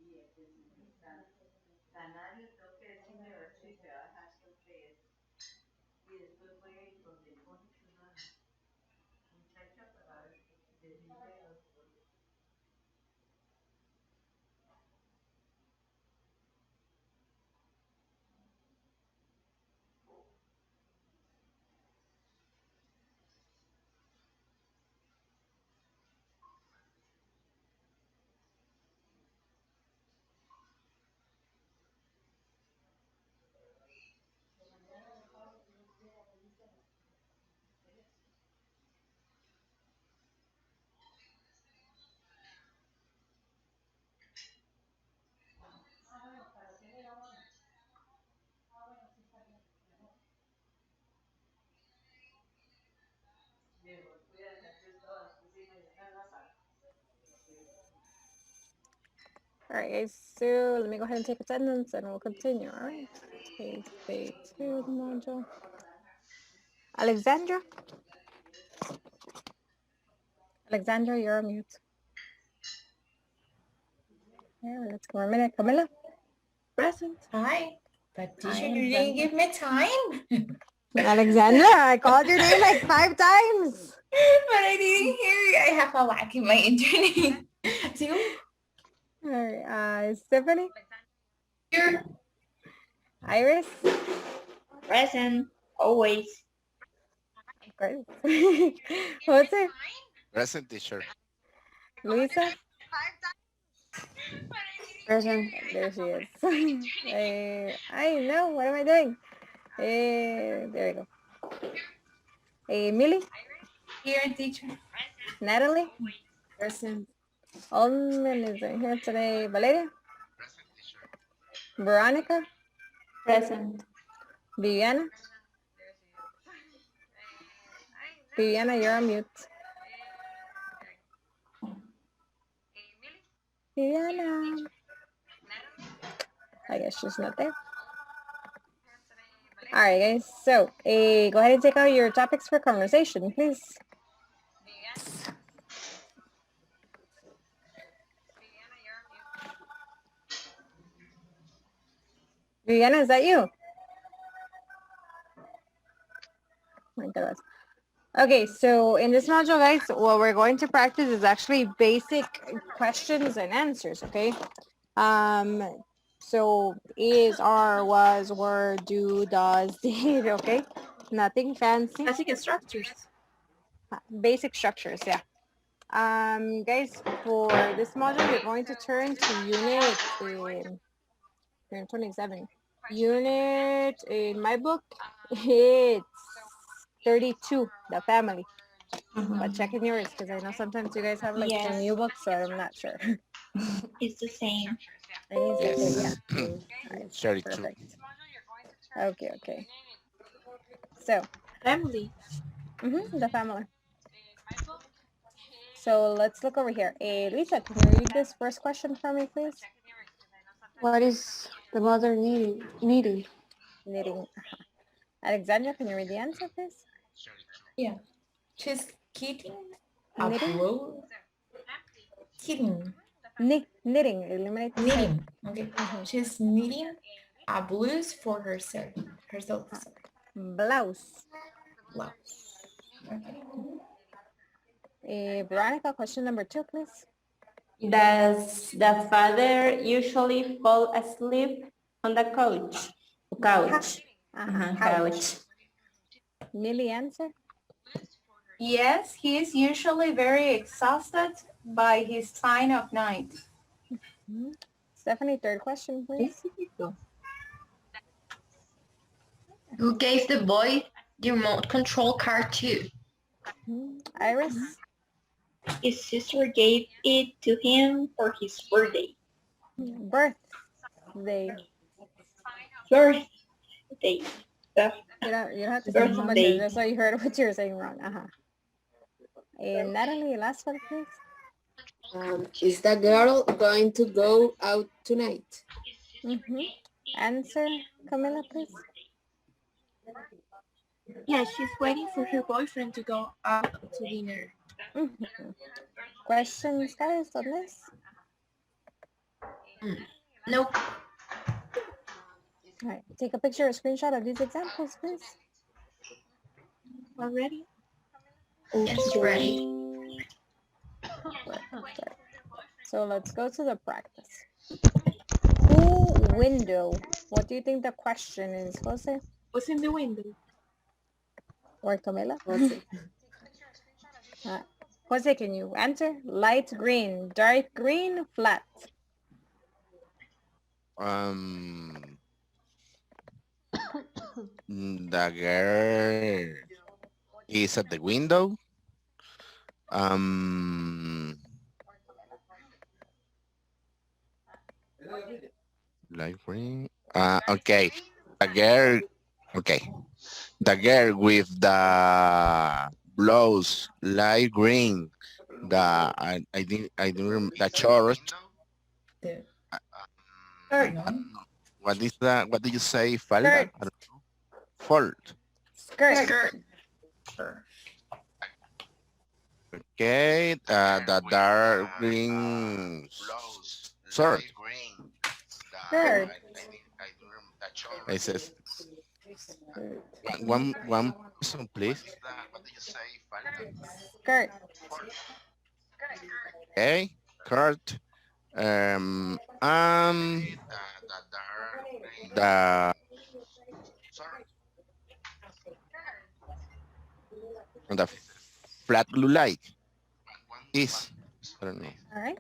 y el desinfectante. Canario, tengo que decirle a ver si se va a dejar siempre eso. Y después voy a ir donde pone una muchacha para ver decirle los pollos. All right, guys, so let me go ahead and take attendance and we'll continue. All right, page 2 module. Alexandra? Alexandra, you're on mute. Yeah, let's go a minute. Camila? Present. Hi. But teacher, you didn't give me time. Alexandra, I called your name like 5 times. But I didn't hear you. I have a lack in my internet. All right, Stephanie? Here. Iris? Present. Always. Great. Jose? Present, teacher. Luisa? Present. There she is. I know, what am I doing? There we go. Millie? Here, teacher. Natalie? Present. Olman isn't here today. Valeria? Veronica? Present. Viviana? Viviana, you're on mute. Viviana. I guess she's not there. All right, guys. So go ahead and take out your topics for conversation, please. Viviana, is that you? My goodness. Okay, so in this module, guys, what we're going to practice is actually basic questions and answers, okay? So is, are, was, were, do, does, did, okay? Nothing fancy. Basic structures. Basic structures, yeah. Guys, for this module, we're going to turn to unit 27. Unit in my book, it's 32, the family. But check in yours, because I know sometimes you guys have like some new books, so I'm not sure. It's the same. Yes. Yeah. All right, 32. perfect. Okay. So, Family. the family. So let's look over here. Lisa, can you read this first question for me, please? What is the mother needing? Knitting. Alexandra, can you read the answer, please? Yeah. She's knitting. Knitting? Knitting. Knitting. Eliminate the Knitting. Okay. She's knitting a blouse for herself. Blouse. Okay. Veronica, question number 2, please. Does the father usually fall asleep on the couch? Couch. Couch. Millie, answer. Yes, he is usually very exhausted by his time of night. Stephanie, third question, please. Who gave the boy the remote control car to? Iris. His sister gave it to him for his birthday. Birthday. Birthday. You don't have to say so much. That's why you heard what you were saying wrong. And Natalie, last one, please. Is the girl going to go out tonight? Answer, Camila, please. Yeah, she's waiting for her boyfriend to go out to dinner. Questions, guys, on this? Nope. All right, take a picture or screenshot of these examples, please. Already? Yes, ready. So let's go to the practice. Who window? What do you think the question is, Jose? What's in the window? Or Camila? Jose, can you answer? Light green, dark green, flat. The girl is at the window. Light green. Okay. The girl. Okay. The girl with the blouse light green. I think I don't remember the short. What is that? What did you say? Falda? I don't know. Fold. Skirt. Okay. The dark green shirt. Skirt. It says one person, please. Skirt. Okay. Kurt. The flat blue light is, I don't know. All right.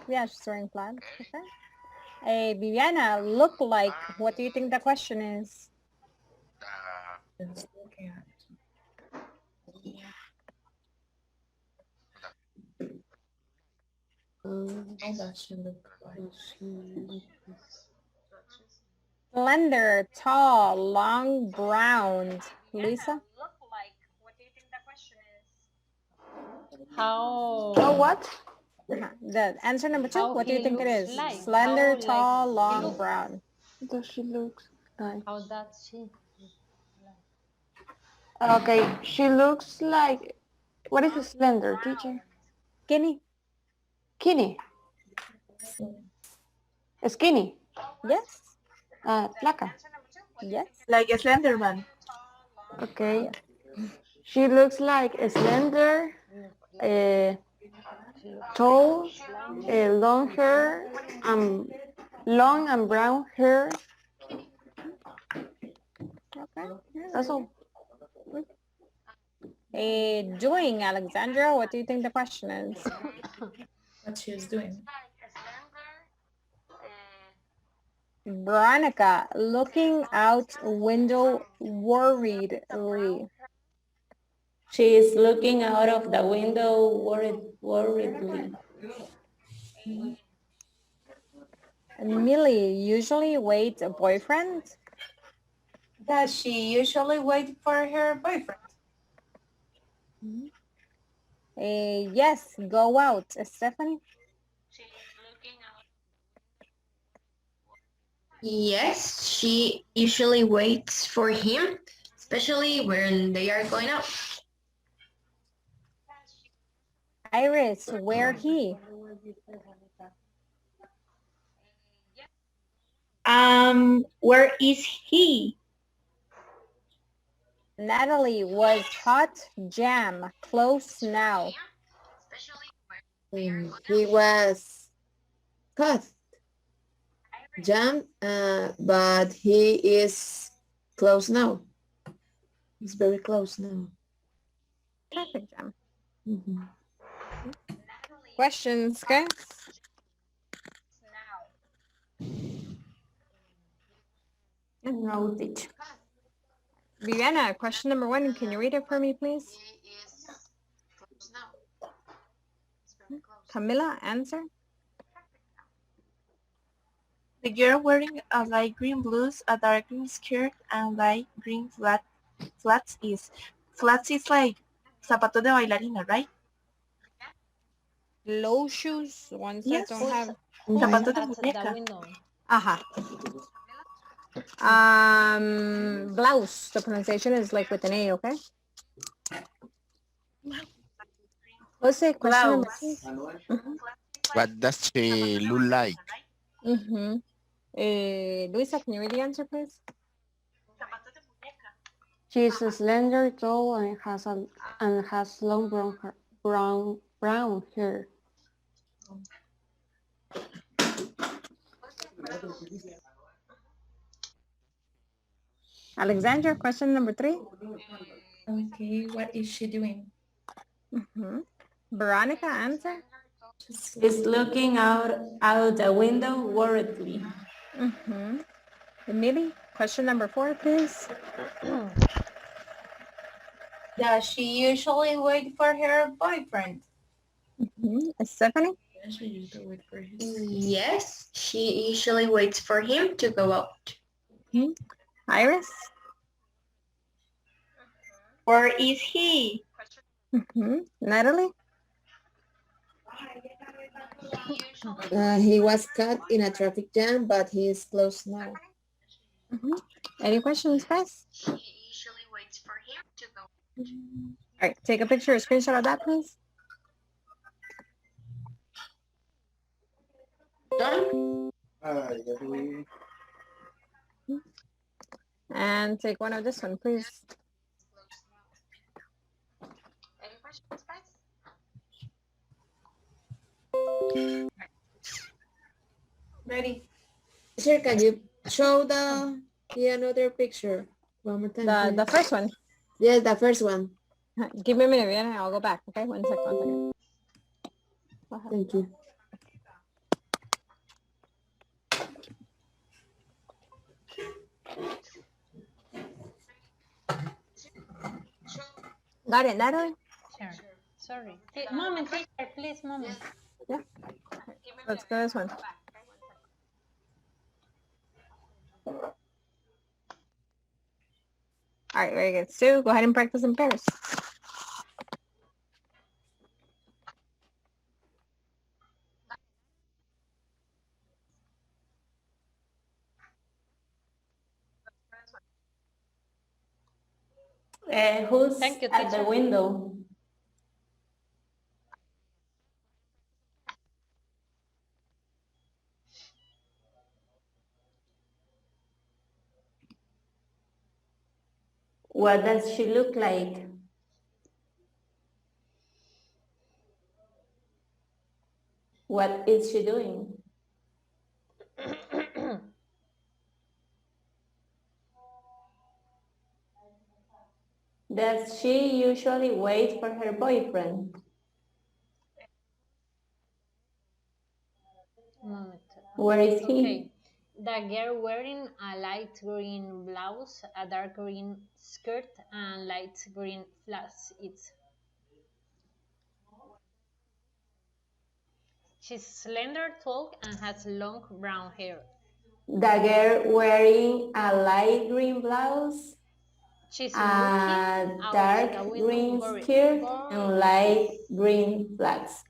Yeah, she's wearing flat. Okay. Viviana, look like. What do you think the question is? How does she look like? Slender, tall, long, brown. Lisa? How? Oh, what? The answer number 2, How what do you he think it looks is? like? Slender, How, tall, he long, look? brown. Does she look like? How does she? Okay, she looks like. What is a slender, teacher? Skinny. Skinny. Skinny. Yes. Flaca. Yes. Like a slender man. Okay. She looks like a slender, tall, long hair, long and brown hair. Okay. That's all. Doing, Alexandra, what do you think the question is? What she's doing? Veronica, looking out window worriedly. She is looking out of the window worriedly. Millie, usually wait a boyfriend? Does she usually wait for her boyfriend? Yes, go out. Stephanie? Yes, she usually waits for him, especially when they are going out. Iris, where he? Where is he? Natalie, was hot jam close now? He was cut, jam, but he is close now. He's very close now. Traffic jam. Mhm. Questions, guys? No, teacher. Viviana, question number 1, can you read it for me, please? Camila, answer. The girl wearing a light green blouse, a dark green skirt, and light green flats is like zapatos de bailarina, right? Low shoes, ones Yes. that don't have. Zapatos de At the muñeca. window. Aha. Blouse. The pronunciation is like with an A, okay? Jose, question number 2. What does she look like? Luisa, can you read the answer, please? She's slender, tall, and has long brown hair. Alexandra, question number 3. Okay, what is she doing? Veronica, answer. She's looking out the window worriedly. Emily, question number 4, please. Does she usually wait for her boyfriend? Stephanie? Yes, she usually waits for him to go out. Iris? Where is he? Natalie? He was caught in a traffic jam, but he is close now. Any questions, guys? She usually waits for him to go. All right, take a picture or screenshot of that, please. Done? And take one of this one, please. Any questions, guys? Ready? Sir, can you show the another picture one more time? The first one. Yes, the first one. Give me a minute, Viviana. I'll go back. Okay, 1 second. Thank you. Got it, Natalie? Sure. Sorry. Moment, teacher, please, moment. Yeah. Let's go this one. All right, very good. Sue, go ahead and practice in pairs. Who's Thank you, at the teacher. window? What does she look like? What is she doing? Does she usually wait for her boyfriend? Moment. Where is he? Okay. The girl wearing a light green blouse, a dark green skirt, and light green flats. She's slender, tall, and has long brown hair. The girl wearing a light green blouse, She's a looking out dark the window. green skirt, and light green flats.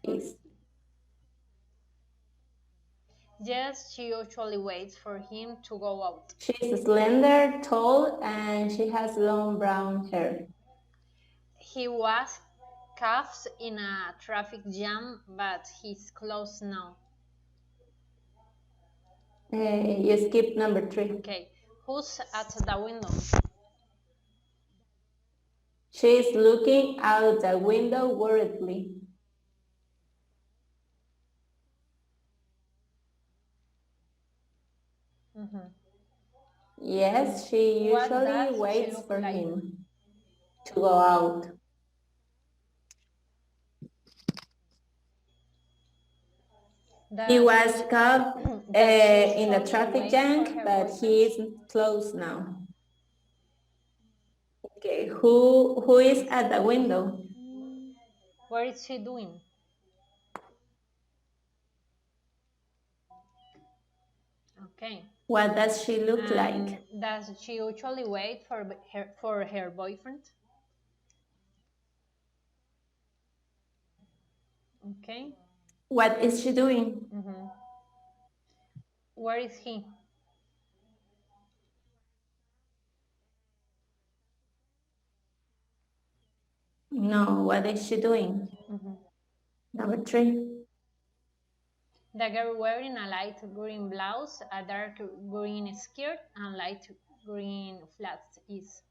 Yes, she usually waits for him to go out. She's slender, tall, and she has long brown hair. He was caught in a traffic jam, but he's close now. You skip number 3. Okay, who's at the window? She's looking out the window worriedly. Yes, she What usually does she waits look for like? him to go out. He was caught in the traffic jam, but he is close now. Okay, who is at the window? What is she doing? Okay. What does she look like? Does she usually wait for her boyfriend? Okay. What is she doing? Where is he? No, what is she doing? Number 3. The girl wearing a light green blouse, a dark green skirt, and light green flats is.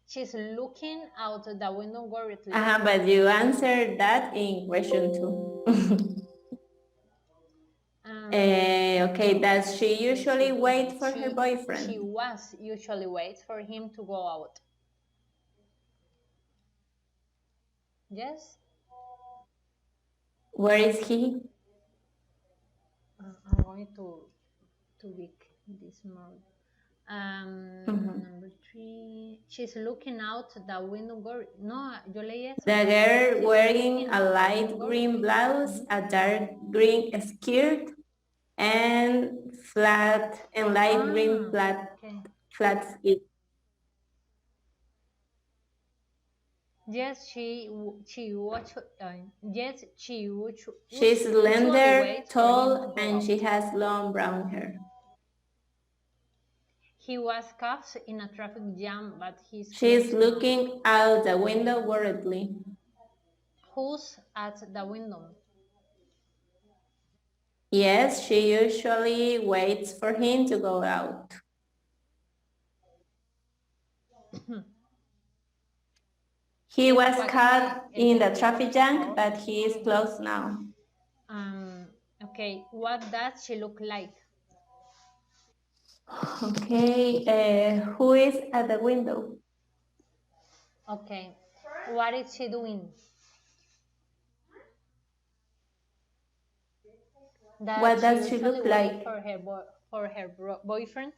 She's looking out the window worriedly. But you answered that in question 2. Okay, does she usually wait for her boyfriend? She was usually wait for him to go out. Yes? Where is he? I'm going to make this more. Number 3. She's looking out the window. No, yo leí eso. The girl wearing a light green blouse, a dark green skirt, and light green flats. Yes, she She's slender, tall, and she has long brown hair. He was caught in a traffic jam, but She's looking out the window worriedly. Who's at the window? Yes, she usually waits for him to go out. He was caught in the traffic jam, but he is close now. Okay, what does she look like? Okay, who is at the window? Okay, what is she doing? What does she look like? For her boyfriend?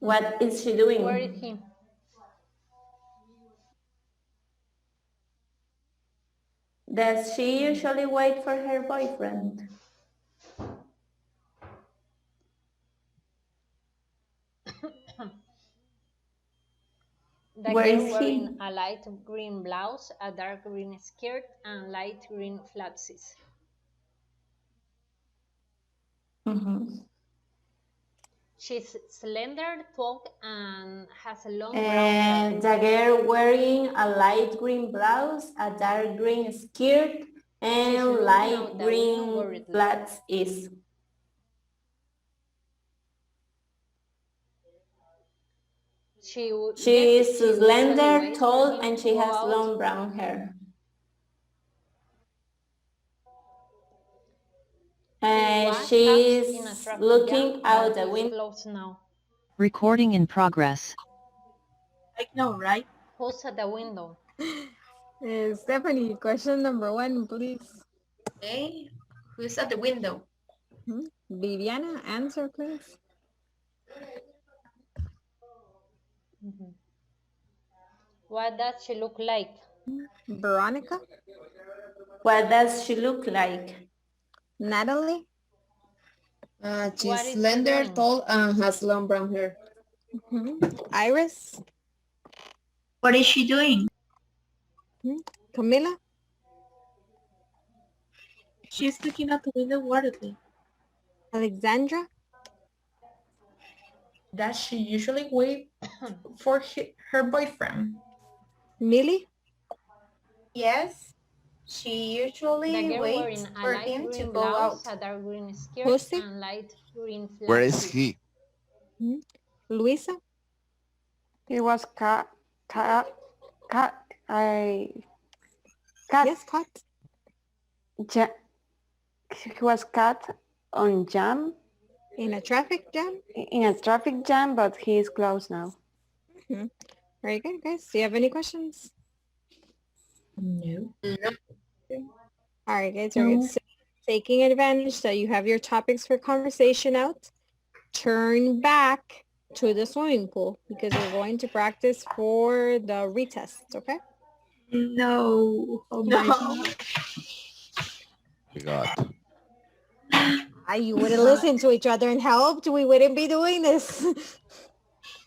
What is she doing? Where is he? Does she usually wait for her boyfriend? The Where girl is he? wearing a light green blouse, a dark green skirt, and light green flatsies. She's slender, tall, and has a long brown hair. And the girl wearing a light green blouse, a dark green skirt, and She's looking light out the window green worriedly. flats is. She is slender, waits for tall, him and to she go has out. long brown hair. And Was she's trapped in a traffic looking jam, out but the it's window. closed now. Recording in progress. I know, right? Who's at the window? Stephanie, question number 1, please. Okay. Who's at the window? Viviana, answer, please. What does she look like? Veronica? What does she look like? Natalie? What She's is she slender, doing? tall, and has long brown hair. Iris? What is she doing? Camila? She's looking out the window worriedly. Alexandra? Does she usually wait for her boyfriend? Millie? Yes, she The usually girl waits wearing a for light him to green go out. blouse, a dark green skirt, Jose? and light green Where is flatsies. he? Luisa? It was cat. Yes, Kat. He was cut on jam In a traffic jam? in a traffic jam, but he is close now. Very good, guys. Do you have any questions? No. All right, guys. Very good. So, taking advantage that you have your topics for conversation out, turn back to the swimming pool because we're going to practice for the retest, okay? No. Oh my God. We got. You would have listened to each other and helped. We wouldn't be doing this.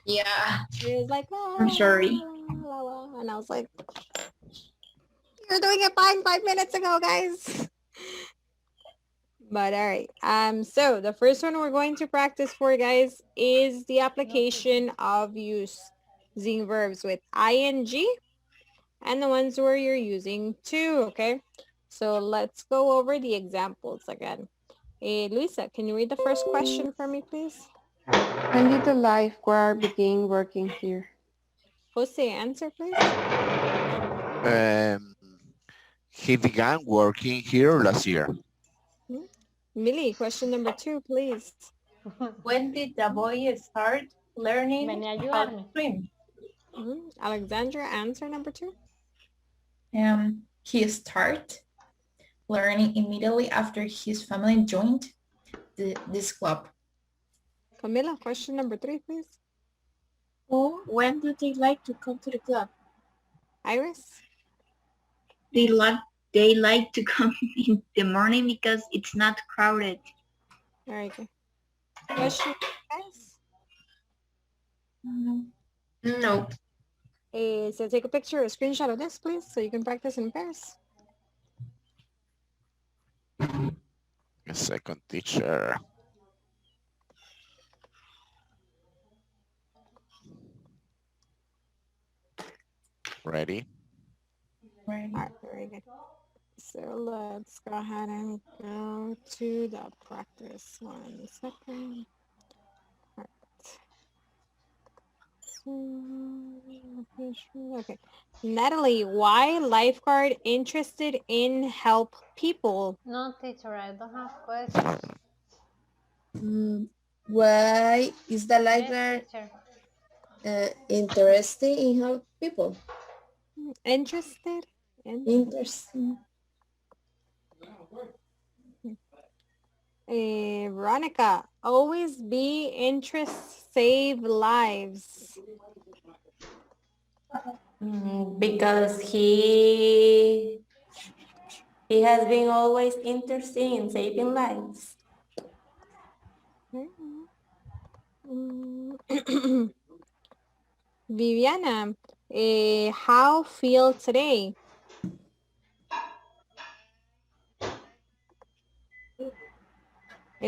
Yeah. It was like, I'm sorry. and I was like, you're doing it fine 5 minutes ago, guys. But all right. So the first one we're going to practice for, guys, is the application of using verbs with ing and the ones where you're using to, okay? So let's go over the examples again. Luisa, can you read the first question for me, please? When did the lifeguard begin working here? Jose, answer, please. He began working here last year. Millie, question number 2, please. When did the boy start learning Vení a how to ayudarme. swim? Alexandra, answer number 2. He started learning immediately after his family joined this club. Camila, question number 3, please. When do they like to come to the club? Iris? They like to come in the morning because it's not crowded. All right. Good. Question, guys? No. So take a picture, a screenshot of this, please, so you can practice in pairs. A second, teacher. Ready? All right, very good. So let's go ahead and go to the practice. 1 second. All right. Okay. Natalie, why lifeguard interested in help people? No, teacher, I don't have questions. Why is the Yes, lifeguard teacher. interested in help people? Interested? Interesting. Veronica, always be interest, save lives. Because he has been always interested in saving lives. Viviana, how feel today?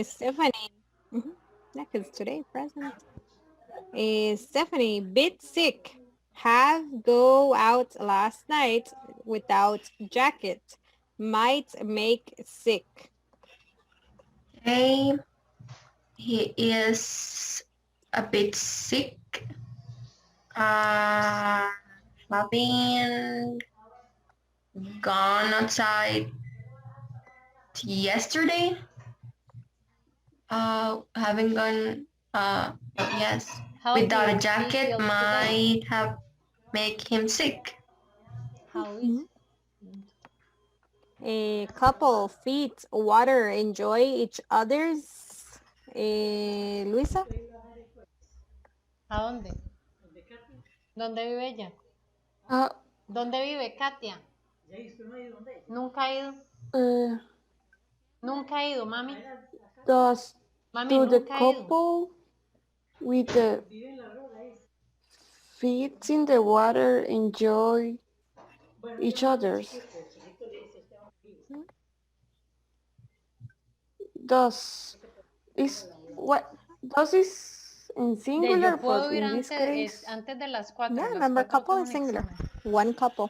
Stephanie, yeah, because today present. Stephanie, bit sick. Have go out last night without jacket. Might make sick. Today, he is a bit sick. Having gone outside yesterday. Having gone, yes, How without a did he jacket feel might have make him sick. How is A couple feet water enjoy each other's. Luisa. ¿A dónde? ¿Dónde vive ella? ¿Dónde vive Katia? Nunca ha ido. Nunca ha ido, mami. Does Mami, do the nunca ha ido. couple with the feet in the water enjoy each other's? Does is what does is in singular, Yo puedo but ir in this case, antes de las 4. Yeah, A las remember 4 couple tengo is un singular. examen. One couple.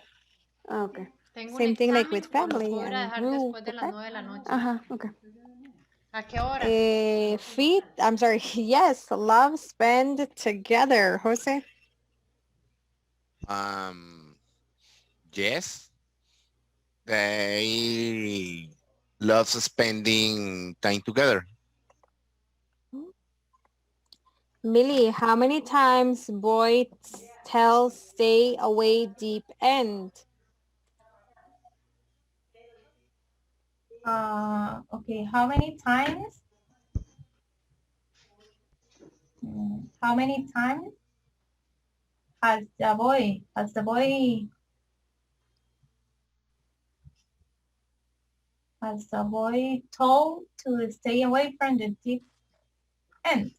Okay. Tengo un Same thing like examen with o lo family puedo ir a and dejar group. después de las 9 de la noche. Okay. ¿A qué hora? Feet, I'm sorry, yes, love spend together, Jose. Yes, they love spending time together. Millie, how many times boy tells stay away deep end? Okay, how many times? How many times has the boy told to stay away from the deep end?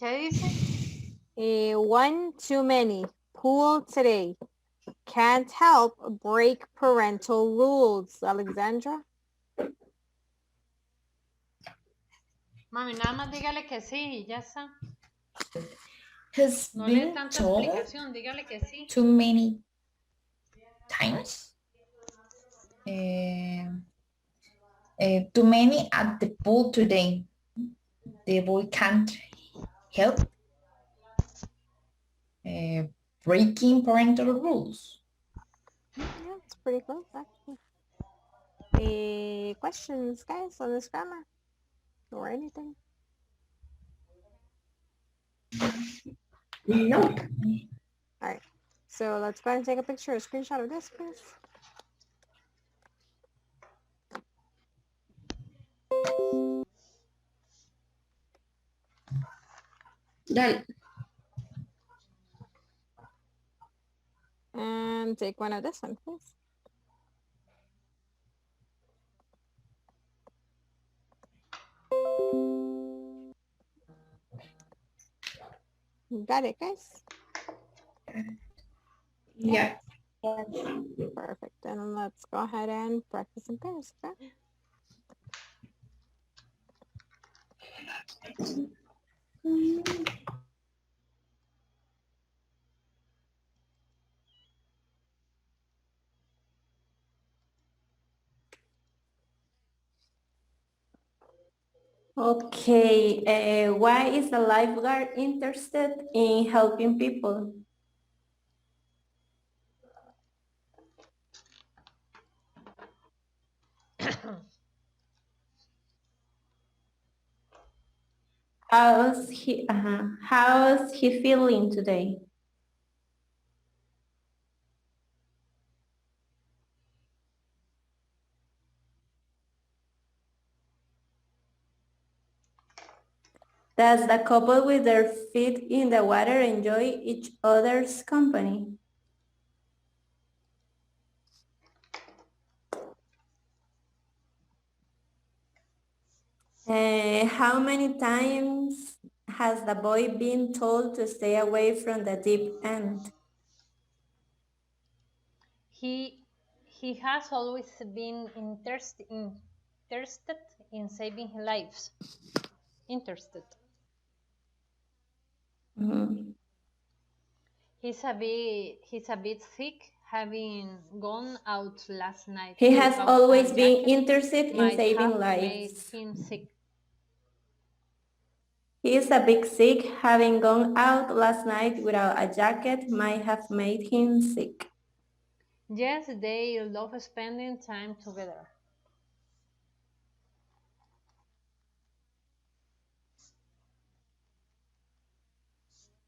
¿Qué dice? One too many. Pool today. Can't help break parental rules. Alexandra? Mami, nada más dígale que sí y ya está. Has No le dé been tanta told explicación, dígale que sí. too many times. Too many at the pool today. The boy can't help breaking parental rules. Yeah, it's pretty close actually. Questions, guys, on this grammar or anything? No. All right. So let's go ahead and take a picture, a screenshot of this, please. Done. And take one of this one, please. Got it, guys? Yeah. Perfect. Then let's go ahead and practice in pairs, okay? Okay, why is the lifeguard interested in helping people? How's he feeling today? Does the couple with their feet in the water enjoy each other's company? How many times has the boy been told to stay away from the deep end? He has always been interested in saving lives. Interested. Mhm. He's a bit sick, having gone out last night. He has without always a been jacket interested in might saving have made lives. him sick. He is a bit sick, having gone out last night without a jacket might have made him sick. Yes, they love spending time together.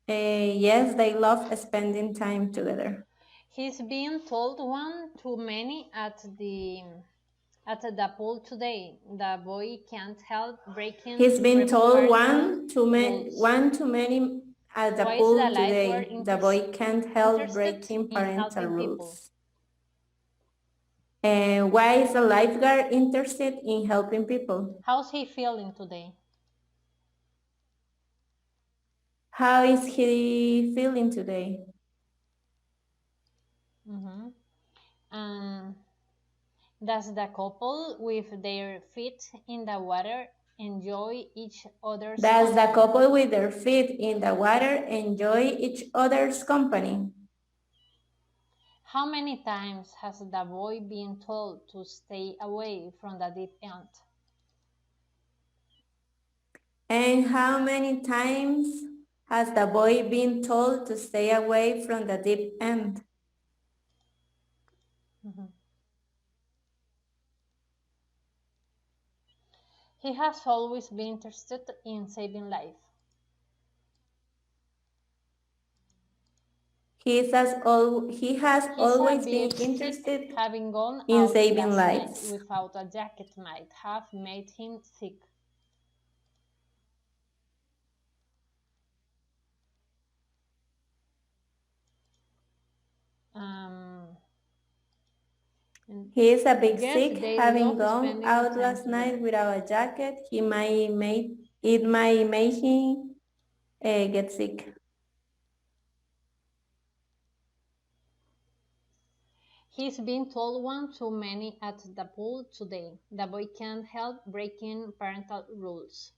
Yes, they love spending time together. He's been told one too many at the pool today. The boy can't help breaking. He's been told parental rules. one too many at the Why is pool the lifeguard today. The boy can't help interested breaking in parental helping people? rules. Why is the lifeguard interested in helping people? How's he feeling today? How is he feeling today? Does the couple with their feet in the water enjoy each other's Does the company? couple with their feet in the water enjoy each other's company? How many times has the boy been told to stay away from the deep end? And how many times has the boy been told to stay away from the deep end? He has always been interested in saving life. He has always been He's a bit interested sick, having gone in out saving last night lives. without a jacket might have made him sick. He is a bit Yes, sick, they having love gone spending out time last night together. without a jacket. It might make him get sick. He's been told one too many at the pool today. The boy can't help breaking parental rules.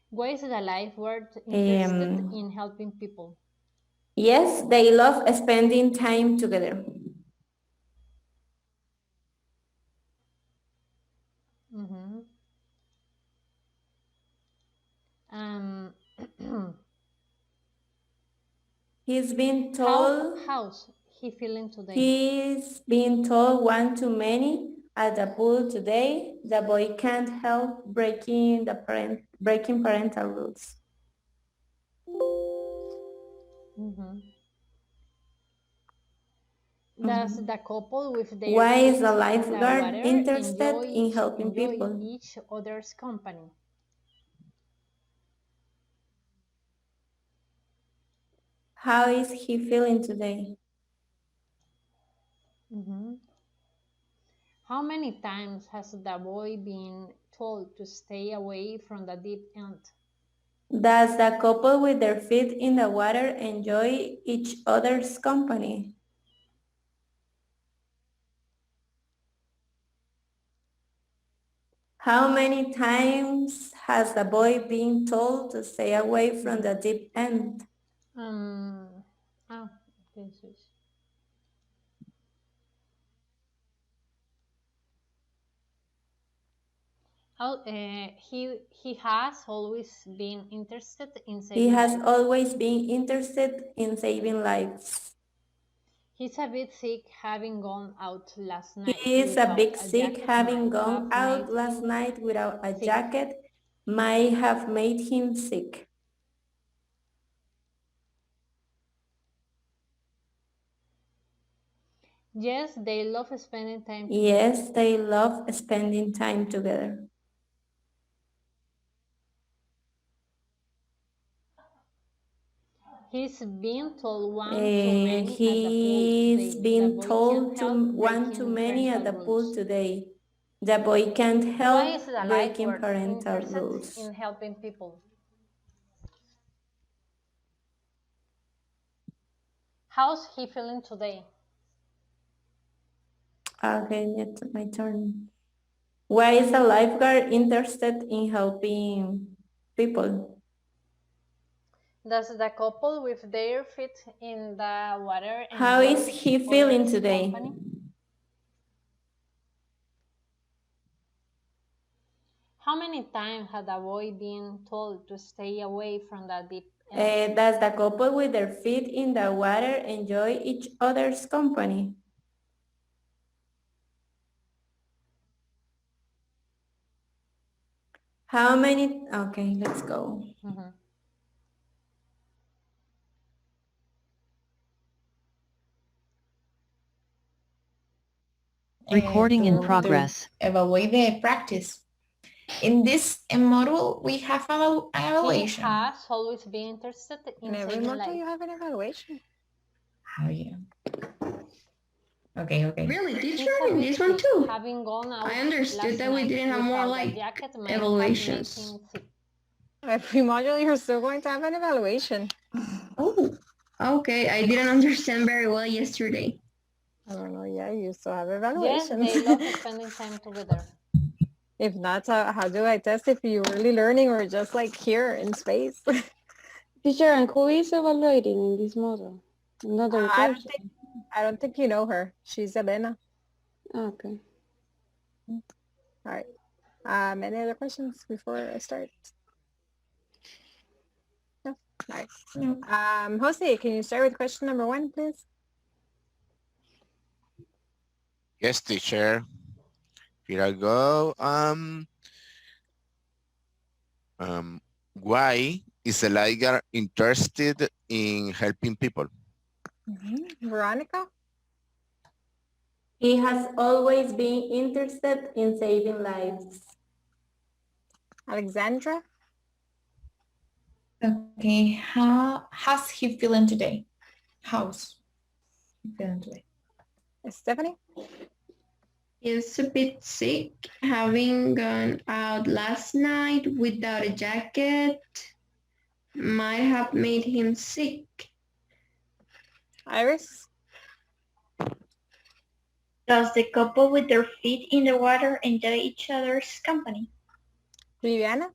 Why is the lifeguard interested in helping people? Yes, they love spending time together. He's been told How's he feeling today? He's been told one too many at the pool today. The boy can't help breaking parental rules. Does the couple with their Why is feet the in lifeguard water interested in helping enjoy people? each other's company? How is he feeling today? How many times has the boy been told to stay away from the deep end? Does the couple with their feet in the water enjoy each other's company? How many times has the boy been told to stay away from the deep end? Jesus. He has always been interested in saving He has lives. always been interested in saving lives. He's a bit sick, having gone out last night. He is a without bit a sick, jacket having might gone have out made last him night without a sick. jacket might have made him sick. Yes, they love spending time together. Yes, they love spending time together. He's been told one too many at the pool He's today. been The boy told can't to help one too breaking many at the parental pool rules. today. The boy can't Why help is the life breaking word parental interested rules. in helping people? How's he feeling today? Okay, it's my turn. Why is a lifeguard interested in helping people? Does the couple with their feet in the water How enjoy is each he feeling other's today? company? How many times had the boy been told to stay away from the deep end? Does the couple with their feet in the water enjoy each other's company? How many? Okay, let's go. Mhm. Recording in to progress. evaluate the practice. In this module, we have an He evaluation. has always been interested in In every saving module, lives. you have an evaluation. Oh, yeah. Okay, okay. Really, He's teacher, a in bit this one sick, too. having gone out I understood last that we night didn't have more without a like jacket might have made evaluations. him sick. Every module, you're still going to have an evaluation. Oh, okay. I didn't understand very well yesterday. I don't know. Yeah, you still have Yes, evaluations. they love spending time together. If not, how do I test if you're really learning or just like here in space? Teacher, and who is evaluating in this model? Another person. I don't think you know her. She's Elena. Okay. All right. Any other questions before I start? No. All right. Jose, can you start with question number 1, please? Yes, teacher. Here I go. Why is the lifeguard interested in helping people? Veronica? He has always been interested in saving lives. Alexandra? Okay, how's he feeling today? How's he feeling today? Stephanie? He's a bit sick, having gone out last night without a jacket. Might have made him sick. Iris? Does the couple with their feet in the water enjoy each other's company? Viviana?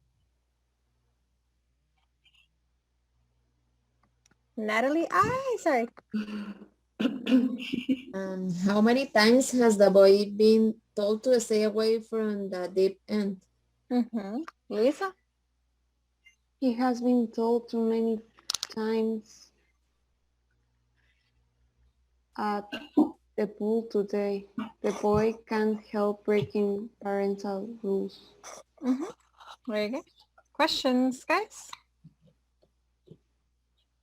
Natalie? Sorry. How many times has the boy been told to stay away from the deep end? Luisa? He has been told too many times at the pool today. The boy can't help breaking parental rules. Very good. Questions, guys?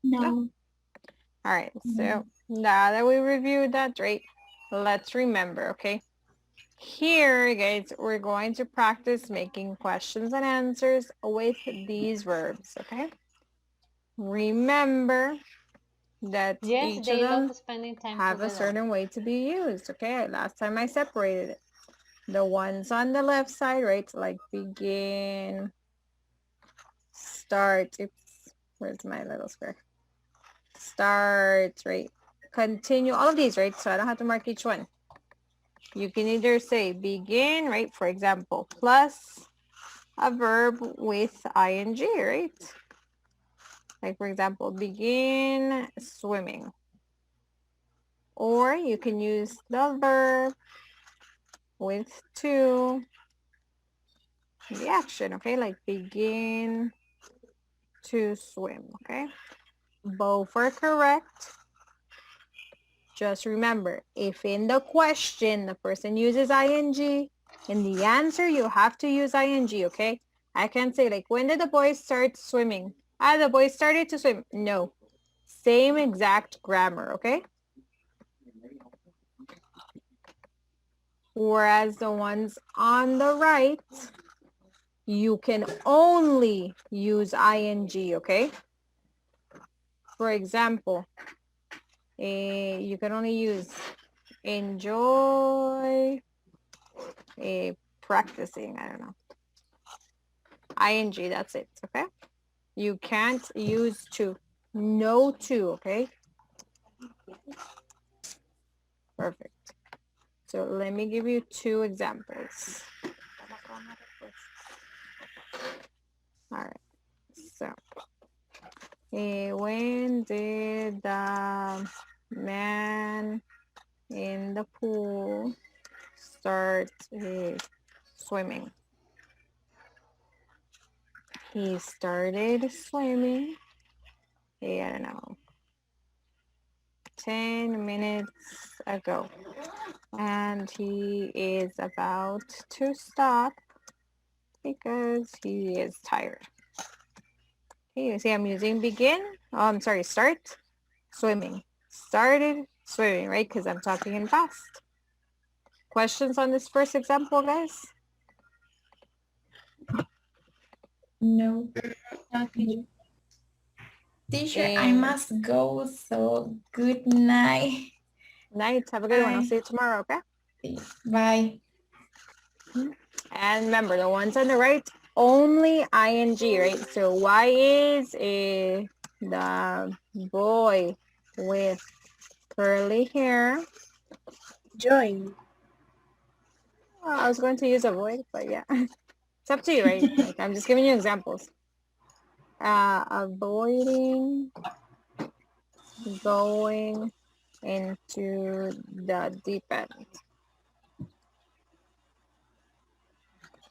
No. All right, so now that we reviewed that, right, let's remember, okay? Here, guys, we're going to practice making questions and answers with these verbs, okay? Remember that Yes, each they of them love spending time have together. a certain way to be used, okay? Last time I separated it. The ones on the left side, right, like begin, start, oops, where's my little square? Start, right, continue, all of these, right? So I don't have to mark each one. You can either say begin, right, for example, plus a verb with ing, right? Like, for example, begin swimming. Or you can use the verb with to the action, okay? Like begin to swim, okay? Both are correct. Just remember, if in the question the person uses ing, in the answer you have to use ing, okay? I can't say like, when did the boys start swimming? The boys started to swim. No. Same exact grammar, okay? Whereas the ones on the right, you can only use ing, okay? For example, you can only use enjoy practicing. I don't know. ING, that's it, okay? You can't use to. No to, okay? Perfect. So let me give you 2 examples. All right. So, when did the man in the pool start swimming? He started swimming, I don't know, 10 minutes ago. And he is about to stop because he is tired. Okay, you see I'm using begin. Oh, I'm sorry, start swimming. Started swimming, right? Because I'm talking in past. Questions on this first example, guys? No. Okay. Teacher, I must go, so good night. Night. Have a good one. I'll see you tomorrow, okay? Bye. And remember, the ones on the right, only ing, right? So why is the boy with curly hair? Join. Well, I was going to use avoid, but yeah. It's up to you, right? Like, I'm just giving you examples. Avoiding going into the deep end.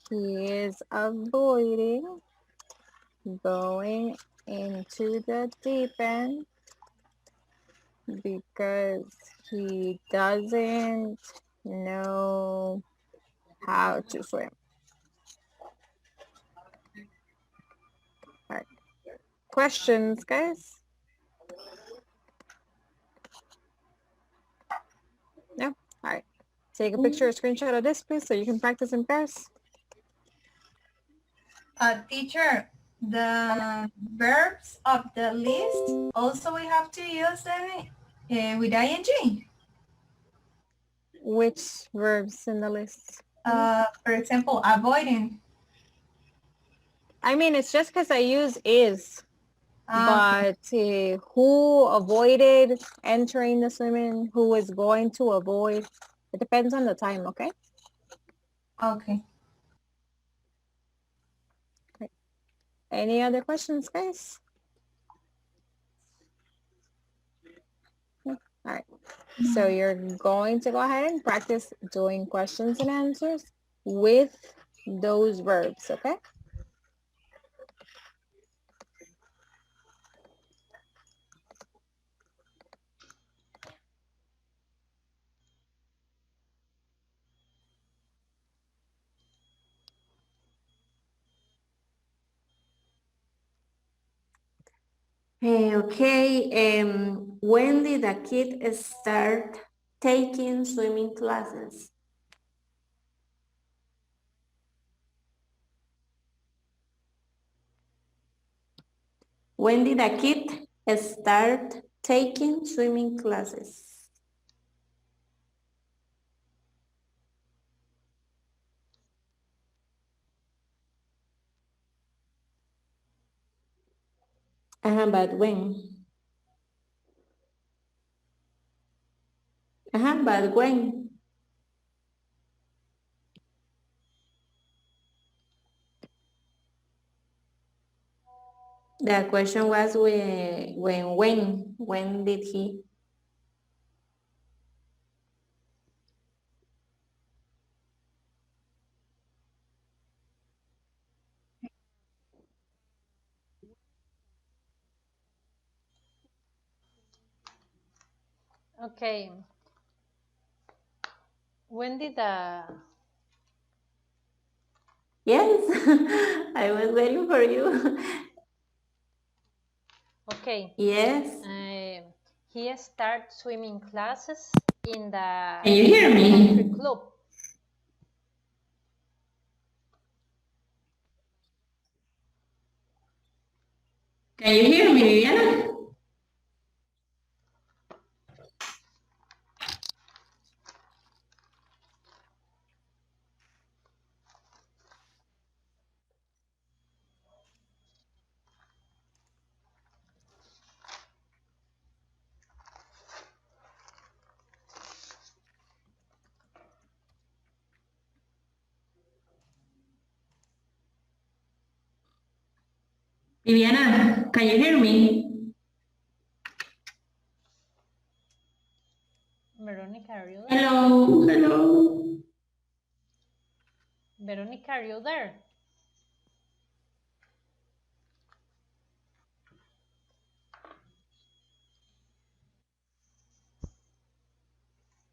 He is avoiding going into the deep end because he doesn't know how to swim. All right. Questions, guys? No? All right. Take a picture or screenshot of this, please, so you can practice in pairs. Teacher, the verbs of the list, also we have to use them with ing. Which verbs in the list? For example, avoiding. I mean, it's just because I use is. But who avoided entering the swimming? Who was going to avoid? It depends on the time, okay? Okay. Any other questions, guys? All right. So you're going to go ahead and practice doing questions and answers with those verbs, okay? Okay, when did the kid start taking swimming classes? When did the kid start taking swimming classes? But when? But when? The question was when did he? Okay. When did the... Yes, I was waiting for you. Okay. Yes. He started swimming classes in the Can you hear me? country club. Can you hear me, Viviana? Viviana, can you hear me? Veronica, are you there? Hello, hello. Veronica, are you there?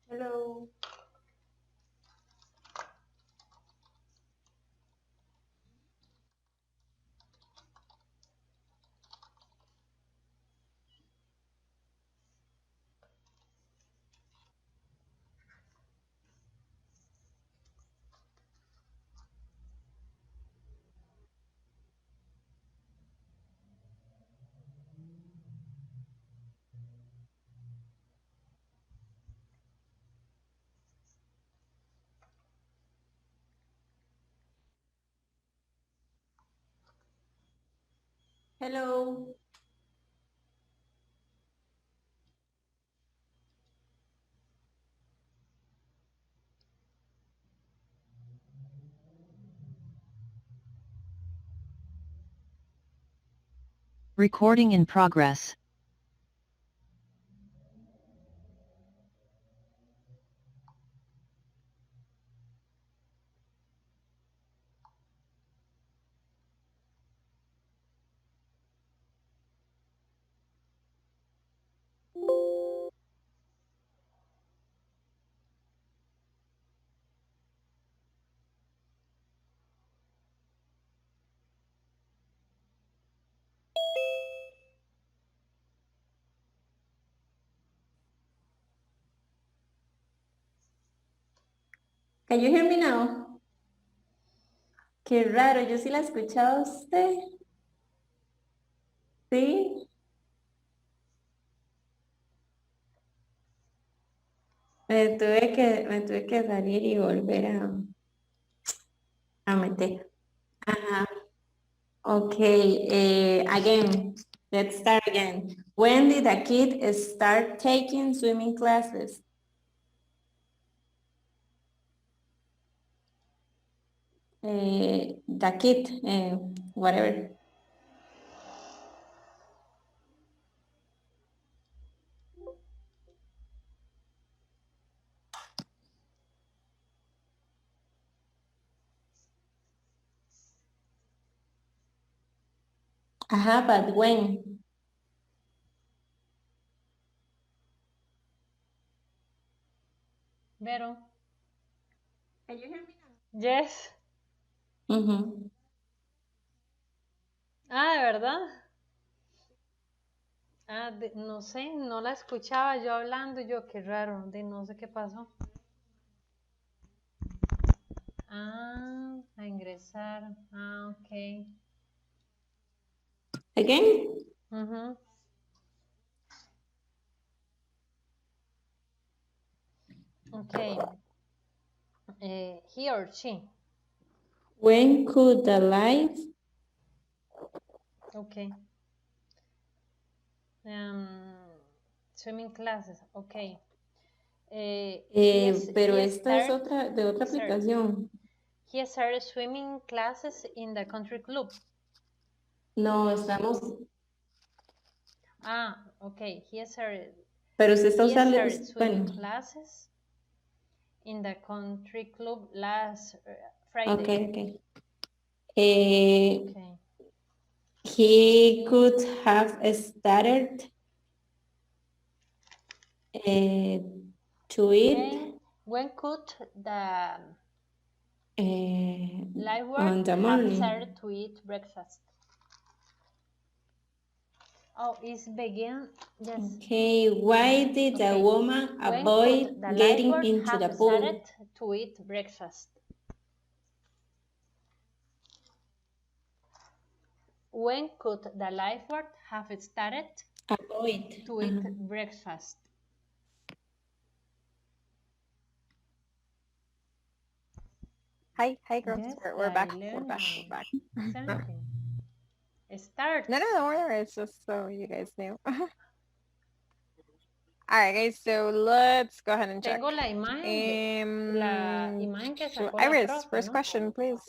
Hello. Hello. Recording in progress. Can you hear me now? Qué raro, yo sí la escuchaba a usted. Sí. Me tuve que salir y volver a meter. Ajá. Okay, again, let's start again. When did a kid start taking swimming classes? The kid, whatever. Ajá, but when? Vero. Can you hear me now? Yes. Mhm. Ah, ¿de verdad? Ah, no sé, no la escuchaba yo hablando, yo qué raro, no sé qué pasó. Ah, a ingresar. Ah, ok. Again? Ujú. Okay. He or she. When could the life? Okay. Swimming classes. Okay. Pero esta es de otra sorry. aplicación. He started swimming classes in the country club. No, estamos... Ah, okay. He started Pero usted está usando... swimming Bueno. classes in the country club last Friday. Okay. Okay. He could have started to eat When could the on lifeguard the have morning. started to eat breakfast? Oh, it's begin. Yes. Okay, why did the woman When avoid could the getting lifeguard into have the pool? started to eat breakfast? When could the lifeguard have started to eat breakfast? Hi girls. Yes, We're back. 17. Start. No, don't worry. It's just so you guys knew. All right, guys. So let's go ahead and check. Tengo la imagen, la imagen que sacó la Iris, profe, first ¿no? question, please.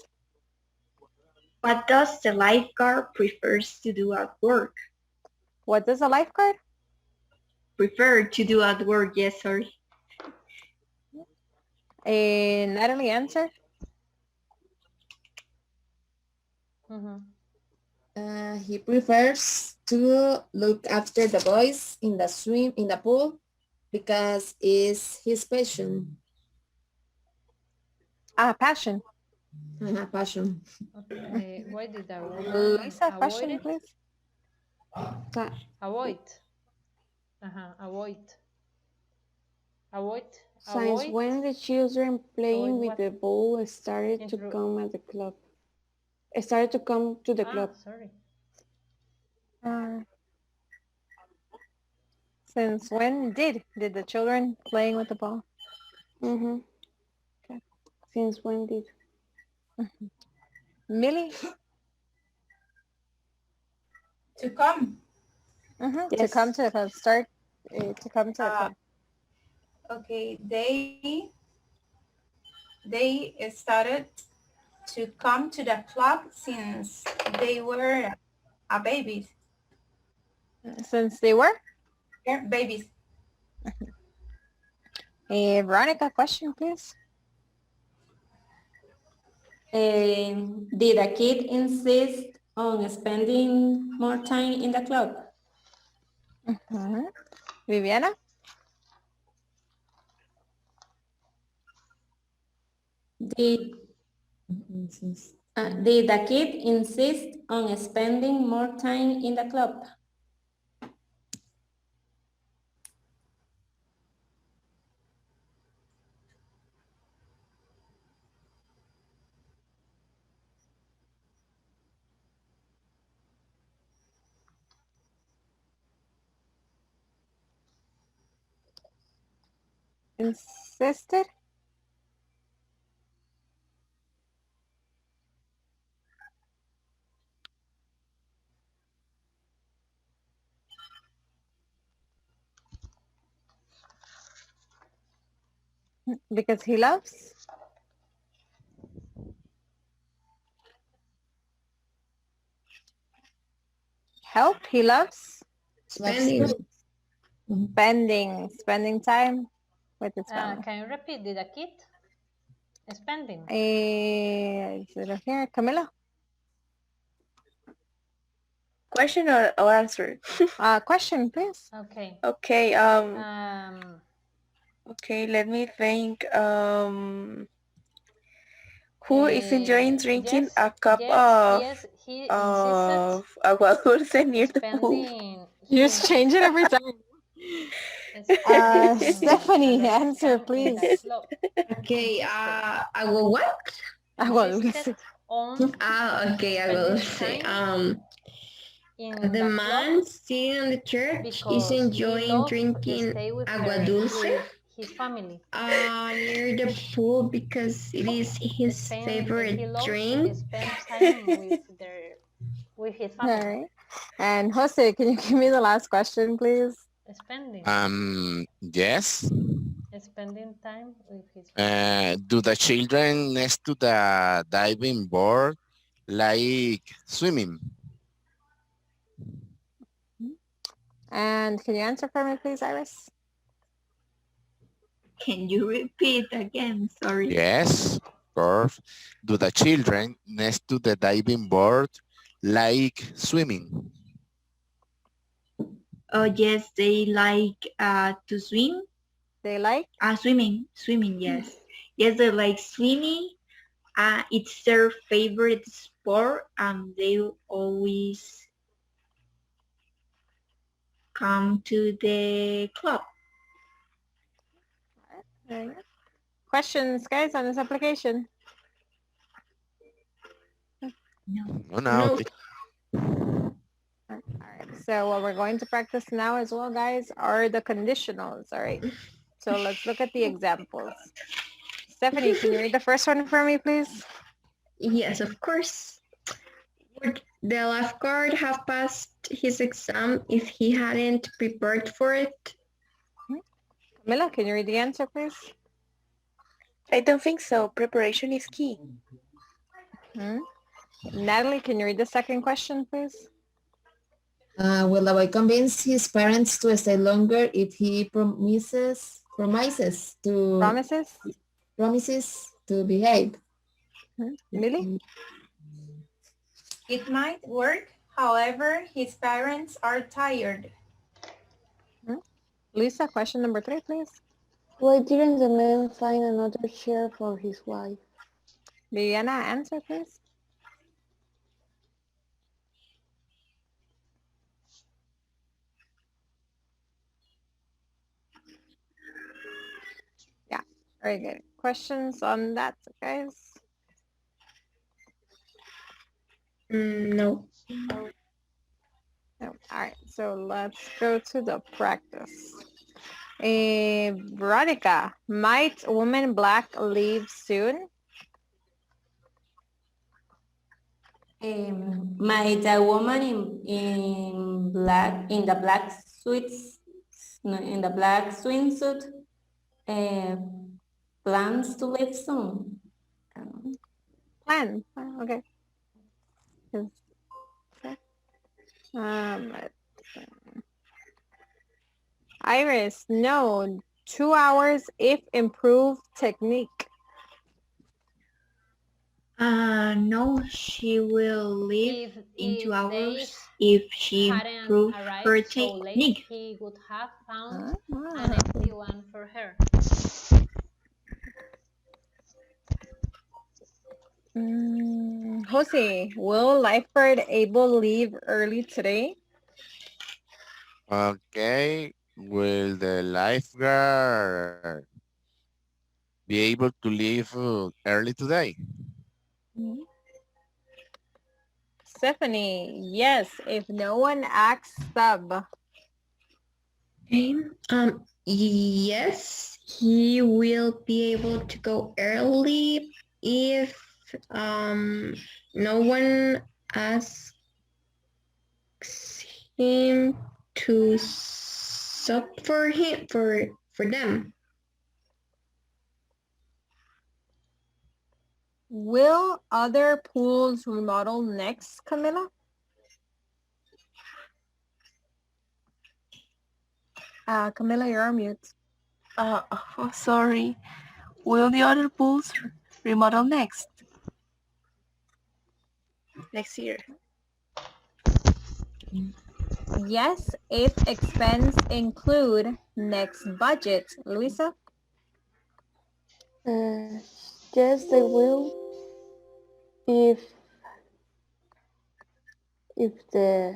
What does the lifeguard prefers to do at work? What does a lifeguard Prefer to do at work? Yes, sorry. Natalie, answer. He prefers to look after the boys in the pool because it's his passion. Passion. Passion. Okay, why did I Luisa, avoid question, it? please. Avoid. Avoid. Avoid. Since Avoid. when the children playing with what? the ball started to come at the club? Started to come to the club. Sorry. Since when did the children playing with the ball? Mm-hmm. Okay. Since when did? Millie? To come. To Yes. come to the club. Start to come to the club. Okay, they started to come to the club since they were a babies. Since they were? Yeah, babies. Veronica, question, please. Did a kid insist on spending more time in the club? Viviana? Did the kid insist on spending more time in the club? Insisted? Because he loves? Help, he loves? Spending. Spending time with his family. Can you repeat? Did a kid spending? Is it here? Camila? Question or answer? Question, please. Okay. Okay. Um, Okay. Let me think. Who is enjoying drinking a cup of he agua dulce near the pool? spending. You just change it every time. Stephanie, answer, please. Okay, I will what? Agua dulce. Okay, I will say, the man sitting in the church is enjoying drinking agua dulce His family. Near the pool because it is his favorite drink. Spend time with his family. All right. And Jose, can you give me the last question, please? Spending. Yes. Spending time with his family. Do the children next to the diving board like swimming? And can you answer for me, please, Iris? Can you repeat again? Sorry. Yes, of course. Do the children next to the diving board like swimming? Oh, yes, they like to swim. They like? Swimming, yes. Yes, they like swimming. It's their favorite sport, and they always come to the club. All right. Questions, guys, on this application? No. All right. So what we're going to practice now as well, guys, are the conditionals. All right. So let's look at the examples. Stephanie, can you read the first one for me, please? Yes, of course. Would the lifeguard have passed his exam if he hadn't prepared for it? Camila, can you read the answer, please? I don't think so. Preparation is key. Natalie, can you read the second question, please? Will the boy convince his parents to stay longer if he promises to behave? Millie? It might work. However, his parents are tired. Lisa, question number 3, please. Why didn't the man find another chair for his wife? Viviana, answer, please. Yeah, very good. Questions on that, guys? No. No. All right, so let's go to the practice. Veronica, might woman black leave soon? Might a woman in black in the black suits no, in the black swimsuit plans to leave soon? Plan. Okay. Iris, no. 2 hours if improved technique. No, she will leave in 2 hours if she Hadn't improves arrived her so late, technique. he would have found an empty one for her. Jose, will lifeguard able leave early today? Okay, will the lifeguard be able to leave early today? Stephanie, yes, if no one acts sub. Okay. Yes, he will be able to go early if no one asks him to sub for them. Will other pools remodel next, Camila? Camila, you're on mute. Oh, sorry. Will the other pools remodel next? Next year. Yes, if expense include next budget. Luisa? Yes, they will. If the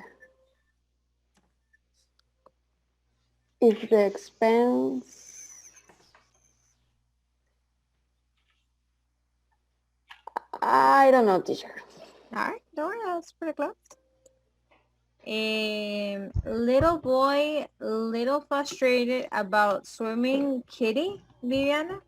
expense, I don't know, teacher. All right, don't worry, that's pretty close. Little boy, little frustrated about swimming kitty, Viviana?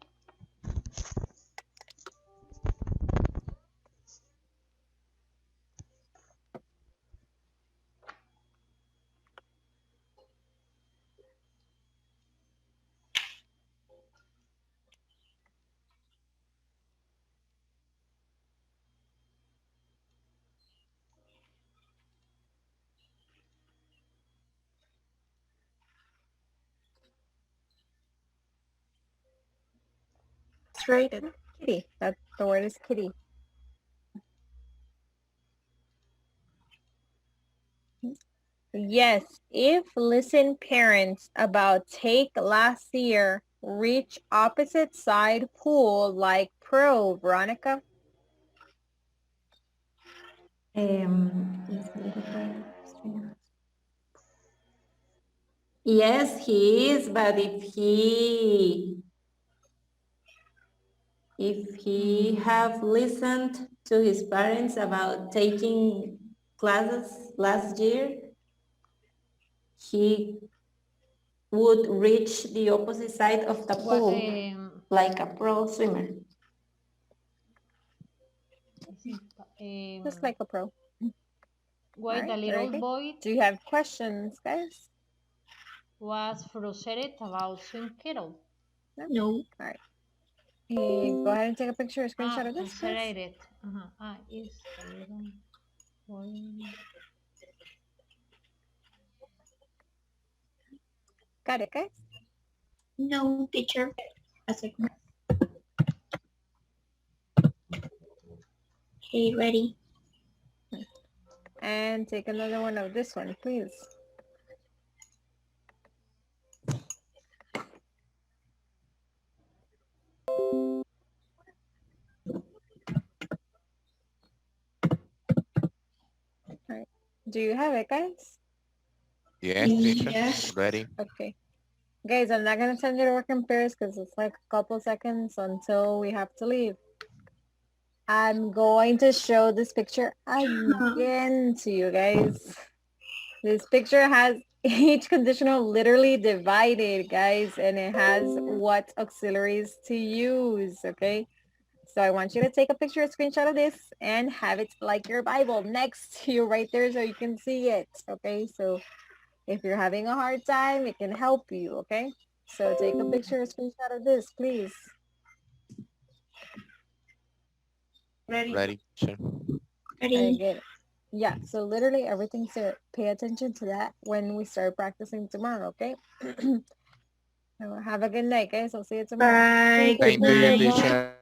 Frustrated. Kitty, that's the word is kitty. Yes, if listen parents about take last year, reach opposite side pool like pro, Veronica. Yes, he is, but if he have listened to his parents about taking classes last year, he would reach the opposite side of the pool like a pro swimmer. Just like a pro. Why the little boy Do you have questions, guys? was frustrated about swim kettle? No. All right. Go ahead and take a picture, a screenshot of this, please. Accelerate. Is a little volume. Got it, guys? No, teacher. A second. Okay, ready. And take another one of this one, please. All right. Do you have it, guys? Yes, teacher. Yes. Ready. Okay. Guys, I'm not going to send you to work in pairs because it's like a couple seconds until we have to leave. I'm going to show this picture again to you guys. This picture has each conditional literally divided, guys, and it has what auxiliaries to use, okay? So I want you to take a picture, a screenshot of this, and have it like your Bible next to you right there so you can see it, okay? So if you're having a hard time, it can help you, okay? So take a picture, a screenshot of this, please. Ready. Ready, teacher. Ready. Good. Yeah, so literally everything, so pay attention to that when we start practicing tomorrow, okay? So have a good night, guys. I'll see you tomorrow. Bye. Thank you, teacher.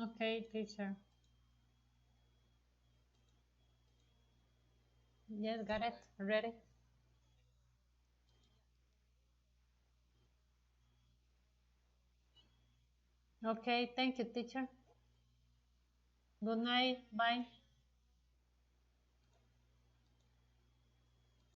Okay, teacher. Yes, got it. Ready? Okay, thank you, teacher. Good night. Bye.